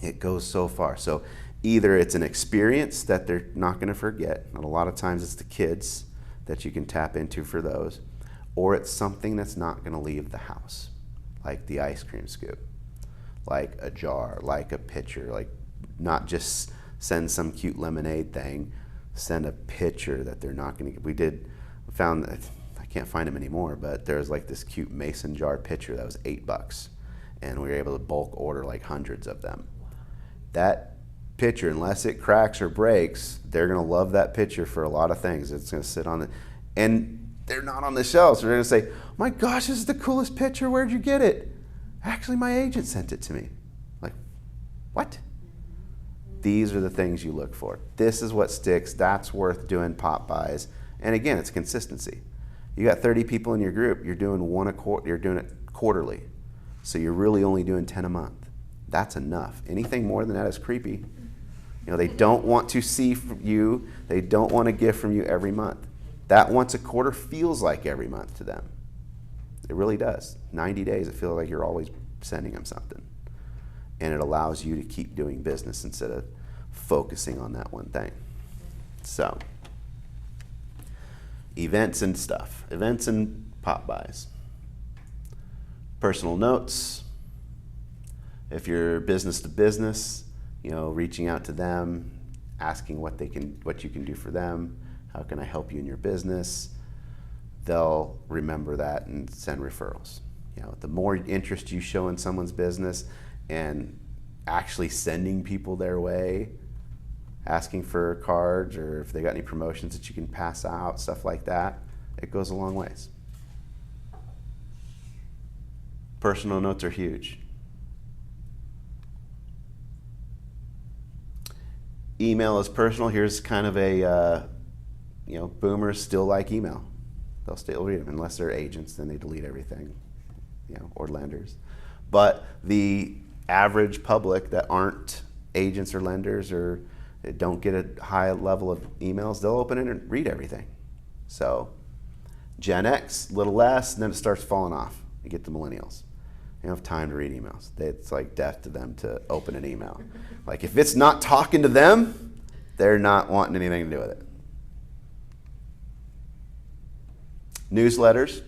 It goes so far. So either it's an experience that they're not going to forget, and a lot of times it's the kids that you can tap into for those, or it's something that's not going to leave the house, like the ice cream scoop, like a jar, like a pitcher, like not just send some cute lemonade thing, send a pitcher that they're not going to get. Found that, I can't find them anymore, but there's like this cute mason jar pitcher that was $8, and we were able to bulk order like hundreds of them. That pitcher, unless it cracks or breaks, they're going to love that pitcher for a lot of things. It's going to sit on it, and they're not on the shelves. So they're going to say, oh my gosh, this is the coolest pitcher. Where'd you get it? Actually, my agent sent it to me. Like, what? These are the things you look for. This is what sticks. That's worth doing pop buys. And again, it's consistency. You got 30 people in your group. You're doing you're doing it quarterly. So you're really only doing 10 a month. That's enough. Anything more than that is creepy. They don't want to see from you. They don't want a gift from you every month. That once a quarter feels like every month to them. It really does. 90 days, it feels like you're always sending them something. And it allows you to keep doing business instead of focusing on that one thing. So, events and stuff. Events and pop buys. Personal notes. If you're business to business, reaching out to them, asking what you can do for them, how can I help you in your business, they'll remember that and send referrals. The more interest you show in someone's business and actually sending people their way, asking for cards or if they got any promotions that you can pass out, stuff like that, it goes a long ways. Personal notes are huge. Email is personal. Here's kind of a, boomers still like email. They'll still read them unless they're agents, then they delete everything, or lenders. But the average public that aren't agents or lenders or don't get a high level of emails, they'll open it and read everything. So Gen X, a little less, and then it starts falling off. You get the millennials. They don't have time to read emails. It's like death to them to open an email. Like if it's not talking to them, they're not wanting anything to do with it. Newsletters.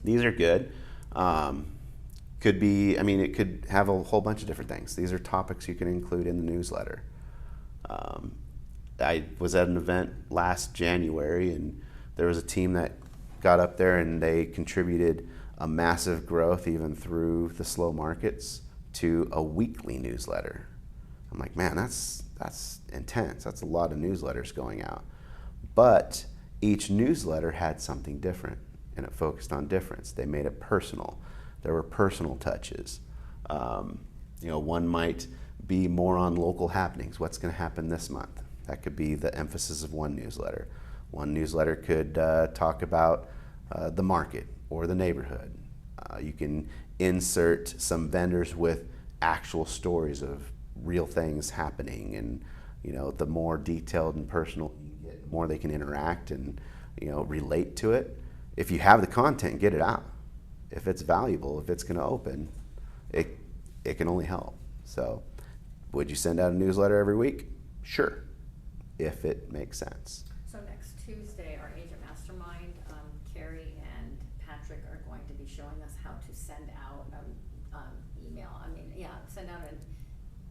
These are good. It could have a whole bunch of different things. These are topics you can include in the newsletter. I was at an event last January and there was a team that got up there and they contributed a massive growth even through the slow markets to a weekly newsletter. I'm like, man, that's intense. That's a lot of newsletters going out. But each newsletter had something different and it focused on difference. They made it personal. There were personal touches. One might be more on local happenings. What's going to happen this month? That could be the emphasis of one newsletter. One newsletter could talk about the market or the neighborhood. You can insert some vendors with actual stories of real things happening, and the more detailed and personal you get, the more they can interact and relate to it. If you have the content, get it out. If it's valuable, if it's going to open, it can only help. So, would you send out a newsletter every week? Sure, if it makes sense. So next Tuesday, our agent mastermind, Carrie and Patrick are going to be showing us how to send out send out a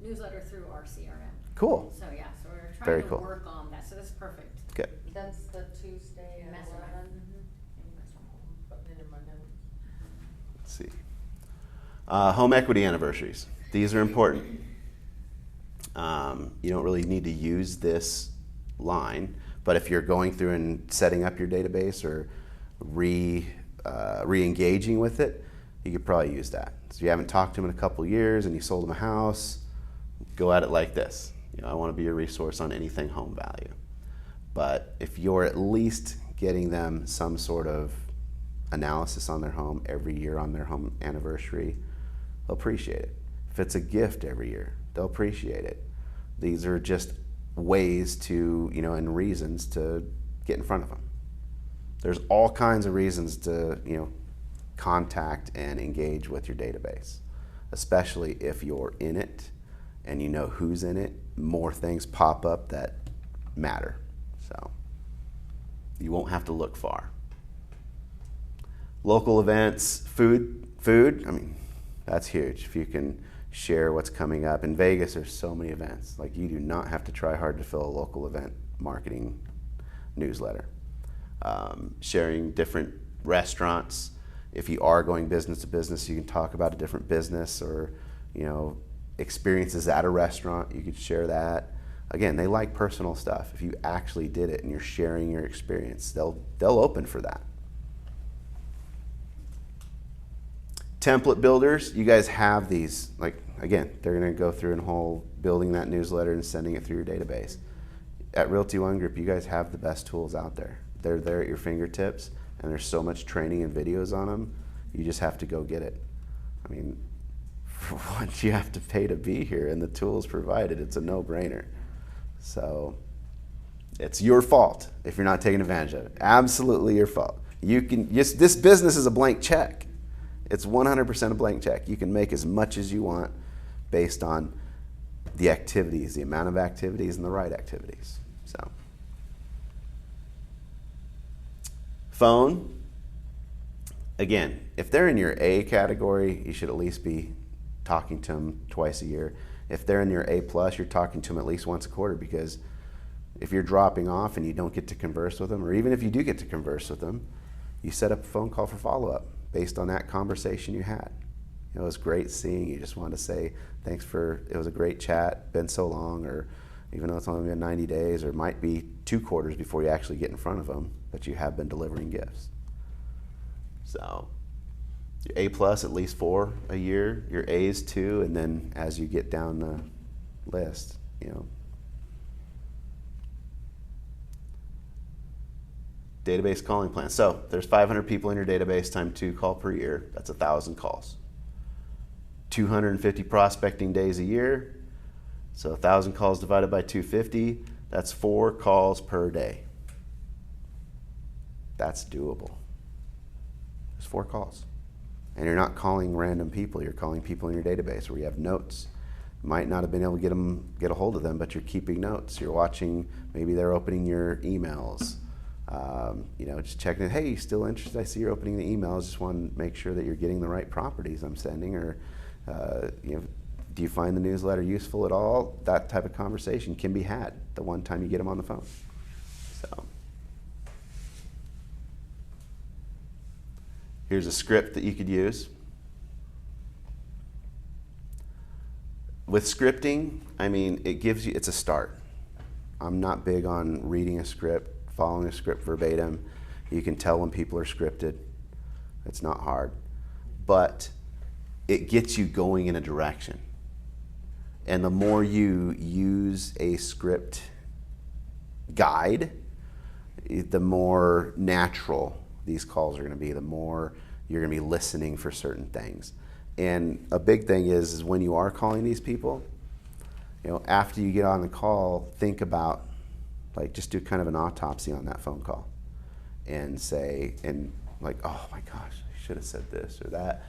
newsletter through our CRM. Cool. So so we're Very trying to cool. work on that. So that's perfect. Good. That's the Tuesday at Mastermind. 11. Putting it in my notes. Let's see. Home equity anniversaries. These are important. You don't really need to use this line, but if you're going through and setting up your database or re-engaging with it, you could probably use that. So you haven't talked to them in a couple years and you sold them a house, go at it like this. I want to be a resource on anything home value. But if you're at least getting them some sort of analysis on their home every year on their home anniversary, they'll appreciate it. If it's a gift every year, they'll appreciate it. These are just ways to, and reasons to get in front of them. There's all kinds of reasons to, contact and engage with your database, especially if you're in it and you know who's in it. More things pop up that matter. So you won't have to look far. Local events, food, that's huge. If you can share what's coming up. In Vegas, there's so many events. Like, you do not have to try hard to fill a local event marketing newsletter. Sharing different restaurants. If you are going business to business, you can talk about a different business or, experiences at a restaurant. You could share that. Again, they like personal stuff. If you actually did it and you're sharing your experience, they'll open for that. Template builders, you guys have these. Like, again, they're going to go through and whole building that newsletter and sending it through your database. At Realty One Group, you guys have the best tools out there. They're there at your fingertips, and there's so much training and videos on them. You just have to go get it. For what you have to pay to be here, and the tools provided, it's a no-brainer. So it's your fault if you're not taking advantage of it. Absolutely your fault. This business is a blank check. It's 100% a blank check. You can make as much as you want based on the activities, the amount of activities, and the right activities. So, phone. Again, if they're in your A category, you should at least be talking to them twice a year. If they're in your A plus, you're talking to them at least once a quarter, because if you're dropping off and you don't get to converse with them, or even if you do get to converse with them, you set up a phone call for follow-up based on that conversation you had. It was great seeing you. Just wanted to say thanks it was a great chat, been so long, or even though it's only been 90 days, or it might be 2 quarters before you actually get in front of them, but you have been delivering gifts. So your A plus, at least 4 a year, your A's 2, and then as you get down the list, Database calling plan. So there's 500 people in your database times 2 call per year. That's 1,000 calls. 250 prospecting days a year. So 1,000 calls divided by 250, that's 4 calls per day. That's doable. There's 4 calls. And you're not calling random people, you're calling people in your database where you have notes. You might not have been able to get a hold of them, but you're keeping notes. You're watching, maybe they're opening your emails. Just checking, hey, you still interested? I see you're opening the emails. Just want to make sure that you're getting the right properties I'm sending, or do you find the newsletter useful at all? That type of conversation can be had the one time you get them on the phone. So here's a script that you could use. With scripting, it's a start. I'm not big on reading a script, following a script verbatim. You can tell when people are scripted. It's not hard. But it gets you going in a direction. And the more you use a script guide, the more natural these calls are going to be, the more you're going to be listening for certain things. And a big thing is when you are calling these people, after you get on the call, think about, just do kind of an autopsy on that phone call and say, oh my gosh, I should have said this or that.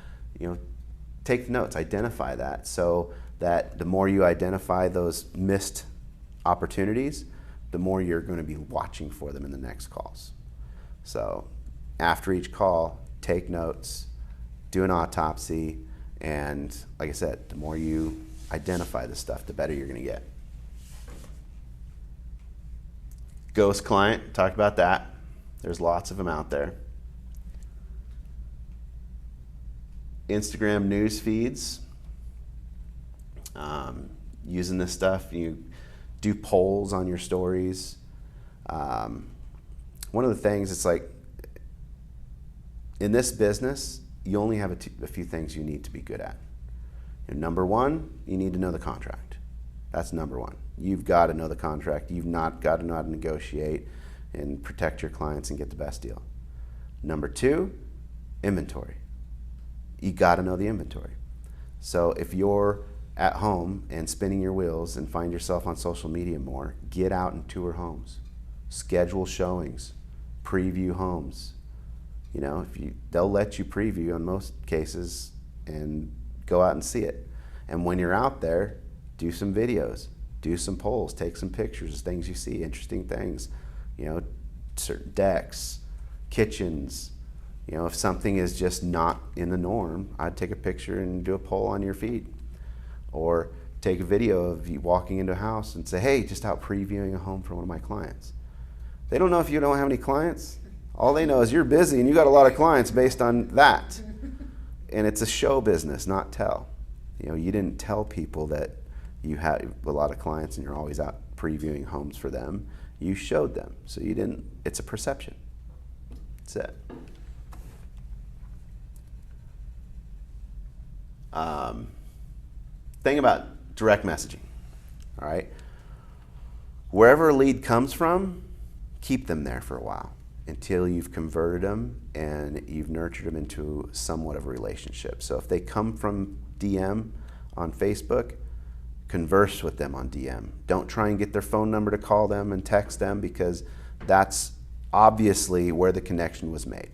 Take notes, identify that, so that the more you identify those missed opportunities, the more you're going to be watching for them in the next calls. So after each call, take notes, do an autopsy, and like I said, the more you identify the stuff, the better you're going to get. Ghost client, talked about that. There's lots of them out there. Instagram news feeds. Using this stuff, you do polls on your stories. One of the things, it's like, in this business, you only have a few things you need to be good at. Number one, you need to know the contract. That's number one. You've got to know the contract. You've not got to know how to negotiate and protect your clients and get the best deal. Number two, inventory. You got to know the inventory. So if you're at home and spinning your wheels and find yourself on social media more, get out and tour homes. Schedule showings. Preview homes. They'll let you preview in most cases and go out and see it. And when you're out there, do some videos, do some polls, take some pictures of things you see, interesting things, certain decks, kitchens. If something is just not in the norm, I'd take a picture and do a poll on your feed. Or take a video of you walking into a house and say, hey, just out previewing a home for one of my clients. They don't know if you don't have any clients. All they know is you're busy and you got a lot of clients based on that. And it's a show business, not tell. You didn't tell people that you have a lot of clients and you're always out previewing homes for them. You showed them. So you didn't, it's a perception. That's it. Thing about direct messaging, all right? Wherever a lead comes from, keep them there for a while until you've converted them and you've nurtured them into somewhat of a relationship. So if they come from DM on Facebook, converse with them on DM. Don't try and get their phone number to call them and text them, because that's obviously where the connection was made.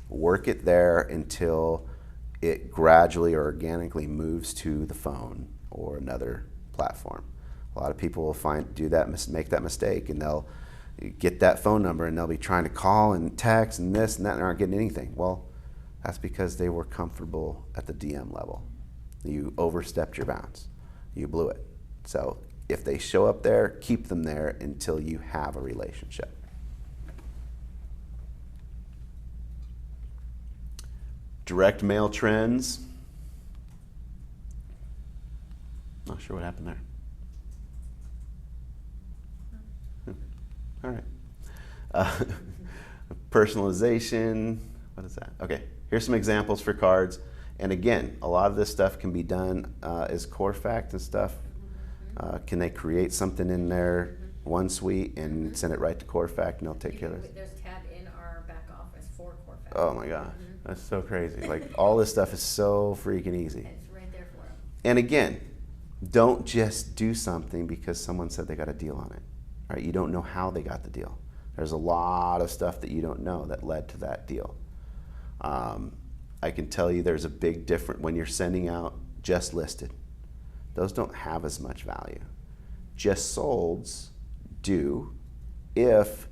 Work it there until it gradually or organically moves to the phone or another platform. A lot of people will make that mistake, and they'll get that phone number and they'll be trying to call and text and this and that and aren't getting anything. Well, that's because they were comfortable at the DM level. You overstepped your bounds. You blew it. So if they show up there, keep them there until you have a relationship. Direct mail trends. Not sure what happened there. All right. Personalization. What is that? Okay. Here's some examples for cards. And again, a lot of this stuff can be done as core fact and stuff. Can they create something in their OneSuite and send it right to core fact and they'll take care of it? There's a tab in our back office for core fact. Oh my gosh. That's so crazy. Like all this stuff is so freaking easy. It's right there for them. And again, don't just do something because someone said they got a deal on it. Right? You don't know how they got the deal. There's a lot of stuff that you don't know that led to that deal. I can tell you there's a big difference when you're sending out just listed. Those don't have as much value. Just solds do if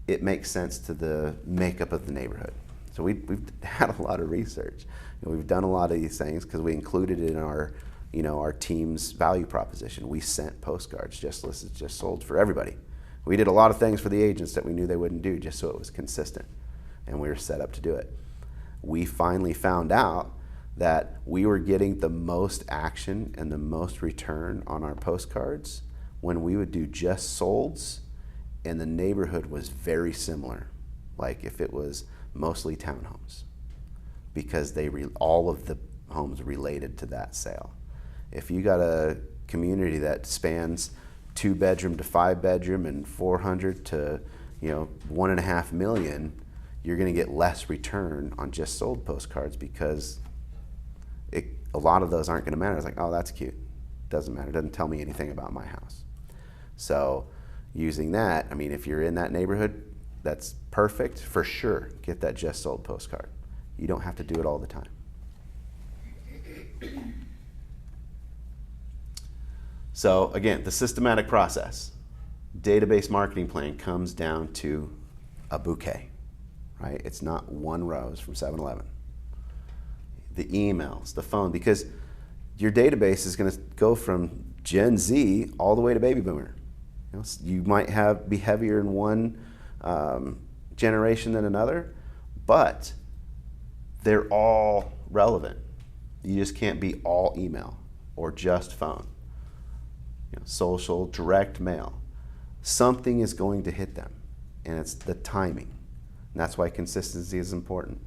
it makes sense to the makeup of the neighborhood. So we've had a lot of research. We've done a lot of these things because we included it in our, our team's value proposition. We sent postcards, just listed, just sold for everybody. We did a lot of things for the agents that we knew they wouldn't do just so it was consistent, and we were set up to do it. We finally found out that we were getting the most action and the most return on our postcards when we would do just solds and the neighborhood was very similar, like if it was mostly townhomes, because all of the homes related to that sale. If you got a community that spans 2-bedroom to 5-bedroom and 400 to 1.5 million, you're going to get less return on just sold postcards because a lot of those aren't going to matter. It's like, oh, that's cute. Doesn't matter. Doesn't tell me anything about my house. So using that, I mean, if you're in that neighborhood, that's perfect. For sure, get that just sold postcard. You don't have to do it all the time. So again, the systematic process. Database marketing plan comes down to a bouquet, right? It's not one rose from 7-Eleven. The emails, the phone, because your database is going to go from Gen Z all the way to baby boomer. You might be heavier in one generation than another, but they're all relevant. You just can't be all email or just phone. Social, direct mail. Something is going to hit them, and it's the timing. And that's why consistency is important,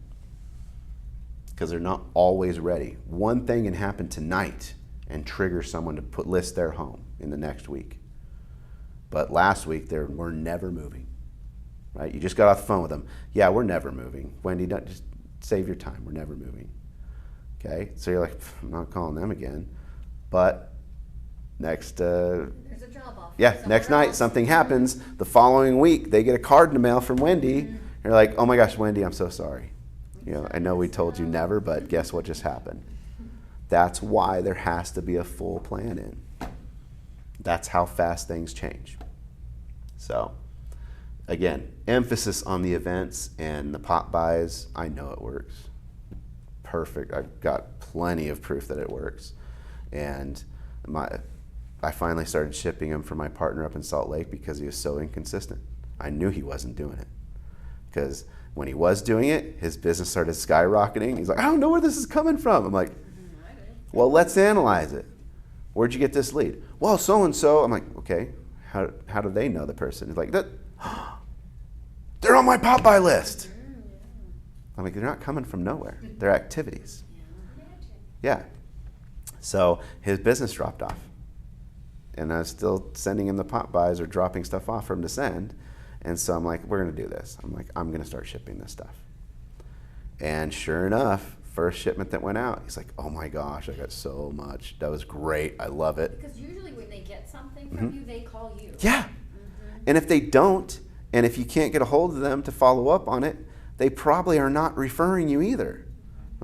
because they're not always ready. One thing can happen tonight and trigger someone to list their home in the next week. But last week, we're never moving, right? You just got off the phone with them. Yeah, we're never moving. Wendy, don't just save your time. We're never moving. Okay? So you're like, I'm not calling them again. But next, There's a job offer. yeah, next night something happens. The following week, they get a card in the mail from Wendy. And you're like, oh my gosh, Wendy, I'm so sorry. I know we told you never, but guess what just happened? That's why there has to be a full plan in. That's how fast things change. So, again, emphasis on the events and the pop buys. I know it works. Perfect. I've got plenty of proof that it works. And I finally started shipping them for my partner up in Salt Lake because he was so inconsistent. I knew he wasn't doing it. Because when he was doing it, his business started skyrocketing. He's like, I don't know where this is coming from. I'm like, well, let's analyze it. Where'd you get this lead? Well, so-and-so. I'm like, okay, how do they know the person? He's like, they're on my pop buy list. I'm like, they're not coming from nowhere. They're activities. Yeah. So his business dropped off. And I was still sending him the pop buys or dropping stuff off for him to send. And so I'm like, we're going to do this. I'm going to start shipping this stuff. And sure enough, first shipment that went out, he's like, oh my gosh, I got so much. That was great. I love it. Because usually when they get something from you, they call you. Yeah. And if they don't, and if you can't get a hold of them to follow up on it, they probably are not referring you either.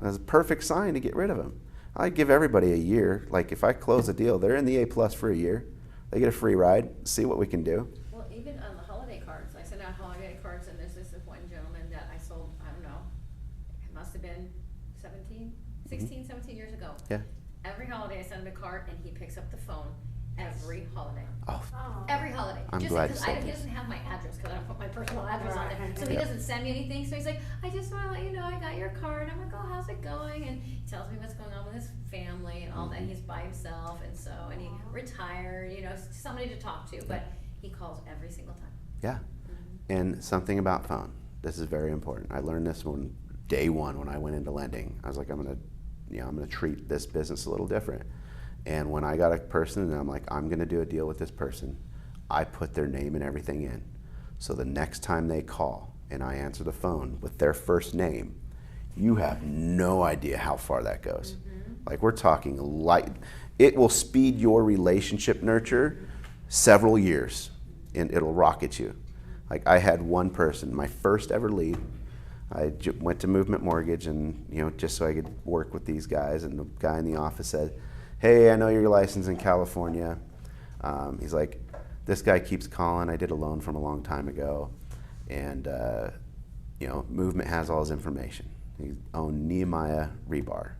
That's a perfect sign to get rid of them. I give everybody a year. Like if I close a deal, they're in the A+ for a year. They get a free ride. See what we can do. Well, even on the holiday cards, I sent out holiday cards, and there's this one gentleman that I sold, I don't know, it must have been 17 years ago. Yeah. every holiday I send him a card, and he picks up the phone every holiday. Oh, Oh. Every holiday. I'm Just glad because you said he that. doesn't have my address because I don't put my personal address on there. Right. So he Yeah. doesn't send me anything. So he's like, I just want to let you know I got your card. I'm like, oh, how's it going? And he tells me what's going on with his family and all that. Mhm. He's by himself, and so, and he Aw. retired, you know, somebody to talk to. But he calls every single time. Yeah. And something about phone. This is very important. I learned this when day one when I went into lending. I was like, I'm gonna treat this business a little different. And when I got a person and I'm like, I'm gonna do a deal with this person, I put their name and everything in. So the next time they call and I answer the phone with their first name, you have no idea how far that goes. Like, we're talking it will speed your relationship nurture several years, and it'll rocket you. Like, I had one person, my first ever lead. I went to Movement Mortgage, and just so I could work with these guys, and the guy in the office said, hey, I know you're licensed in California. He's like, this guy keeps calling. I did a loan from a long time ago, and Movement has all his information. He owned Nehemiah Rebar,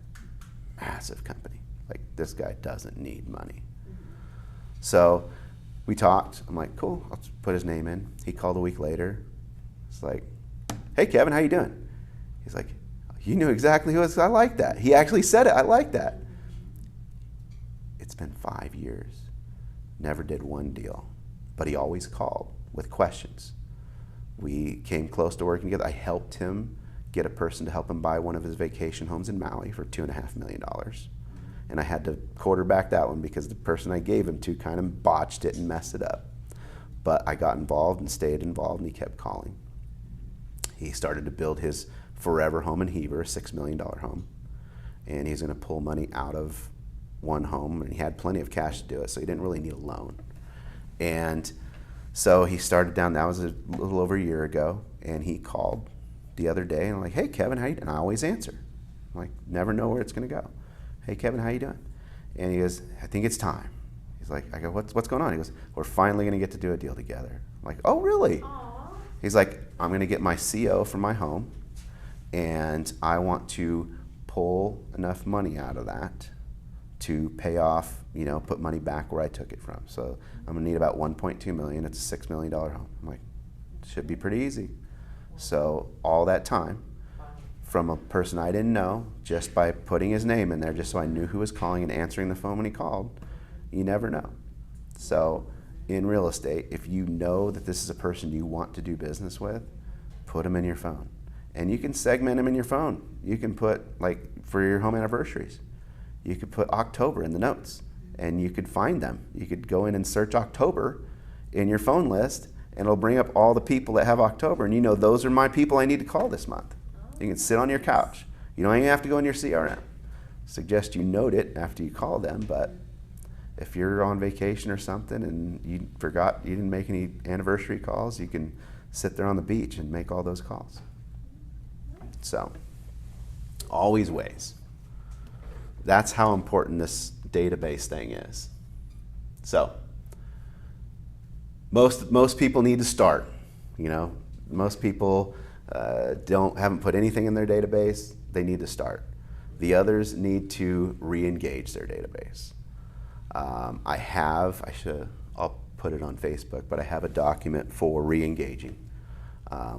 massive company. Like, this guy doesn't need money. So we talked. I'm like, cool, I'll put his name in. He called a week later. It's like, hey, Kevin, how you doing? He's like, you knew exactly who it was. I like that. He actually said it. I like that. It's been 5 years. Never did one deal. But he always called with questions. We came close to working together. I helped him get a person to help him buy one of his vacation homes in Maui for $2.5 million. And I had to quarterback that one because the person I gave him to kind of botched it and messed it up. But I got involved and stayed involved, and he kept calling. He started to build his forever home in Heber, a $6 million home. And he's going to pull money out of one home, and he had plenty of cash to do it, so he didn't really need a loan. And so he started down, that was a little over a year ago, and he called the other day, and I'm like, hey, Kevin, how you doing? And I always answer. I'm like, never know where it's going to go. Hey, Kevin, how you doing? And he goes, I think it's time. He's like, I go, what's going on? He goes, we're finally going to get to do a deal together. I'm like, oh, really? Aw. He's like, I'm going to get my CO for my home, and I want to pull enough money out of that to pay off, put money back where I took it from. So I'm going to need about $1.2 million. It's a $6 million home. I'm like, should be pretty easy. So all that time from a person I didn't know, just by putting his name in there, just so I knew who was calling and answering the phone when he called, you never know. So in real estate, if you know that this is a person you want to do business with, put them in your phone. And you can segment them in your phone. You can put, like, for your home anniversaries, you could put October in the notes, and you could find them. You could go in and search October in your phone list, and it'll bring up all the people that have October, and those are my people I need to call this month. You can sit on your couch. You don't even have to go in your CRM. Suggest you note it after you call them, but if you're on vacation or something and you forgot you didn't make any anniversary calls, you can sit there on the beach and make all those calls. So, always ways. That's how important this database thing is. So, most people need to start. Most people haven't put anything in their database. They need to start. The others need to re-engage their database. I'll put it on Facebook, but I have a document for re-engaging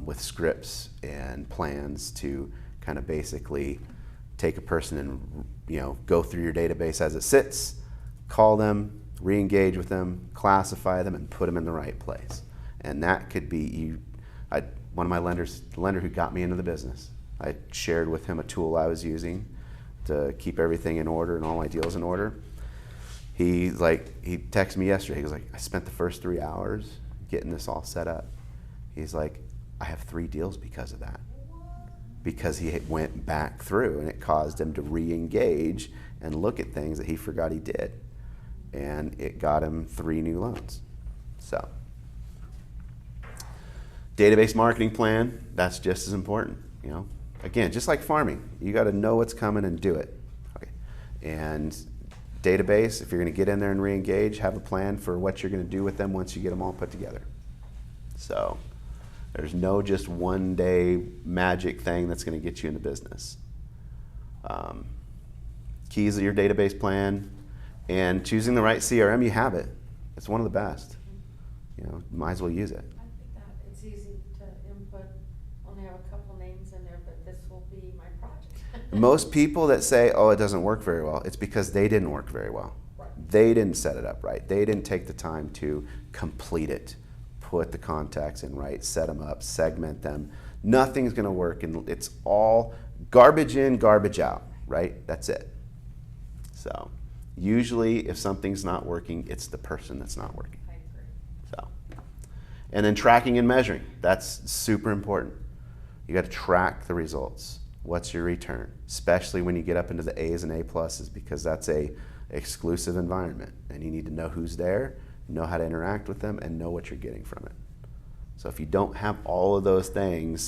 with scripts and plans to kind of basically take a person and go through your database as it sits, call them, re-engage with them, classify them, and put them in the right place. And that could be one of my lenders, the lender who got me into the business. I shared with him a tool I was using to keep everything in order and all my deals in order. He texted me yesterday. He was like, I spent the first 3 hours getting this all set up. He's like, I have 3 deals because of that. Because he went back through, and it caused him to re-engage and look at things that he forgot he did. And it got him 3 new loans. So, database marketing plan, that's just as important. Again, just like farming, you got to know what's coming and do it. Okay. And database, if you're going to get in there and re-engage, have a plan for what you're going to do with them once you get them all put together. So there's no just one day magic thing that's going to get you in the business. keys of your database plan, and choosing the right CRM, you have it. It's one of the best. You know, might as well use it. I think that it's easy to input, only have a couple names in there, but this will be my project. Most people that say, oh, it doesn't work very well, it's because they didn't work very well. Right. They didn't set it up right. They didn't take the time to complete it, put the contacts in right, set them up, segment them. Nothing's going to work, and it's all garbage in, garbage out, right? That's it. So usually if something's not working, it's the person that's not working. I agree. So, and then tracking and measuring. That's super important. You got to track the results. What's your return? Especially when you get up into the A's and A pluses, because that's a exclusive environment, and you need to know who's there, know how to interact with them, and know what you're getting from it. So if you don't have all of those things,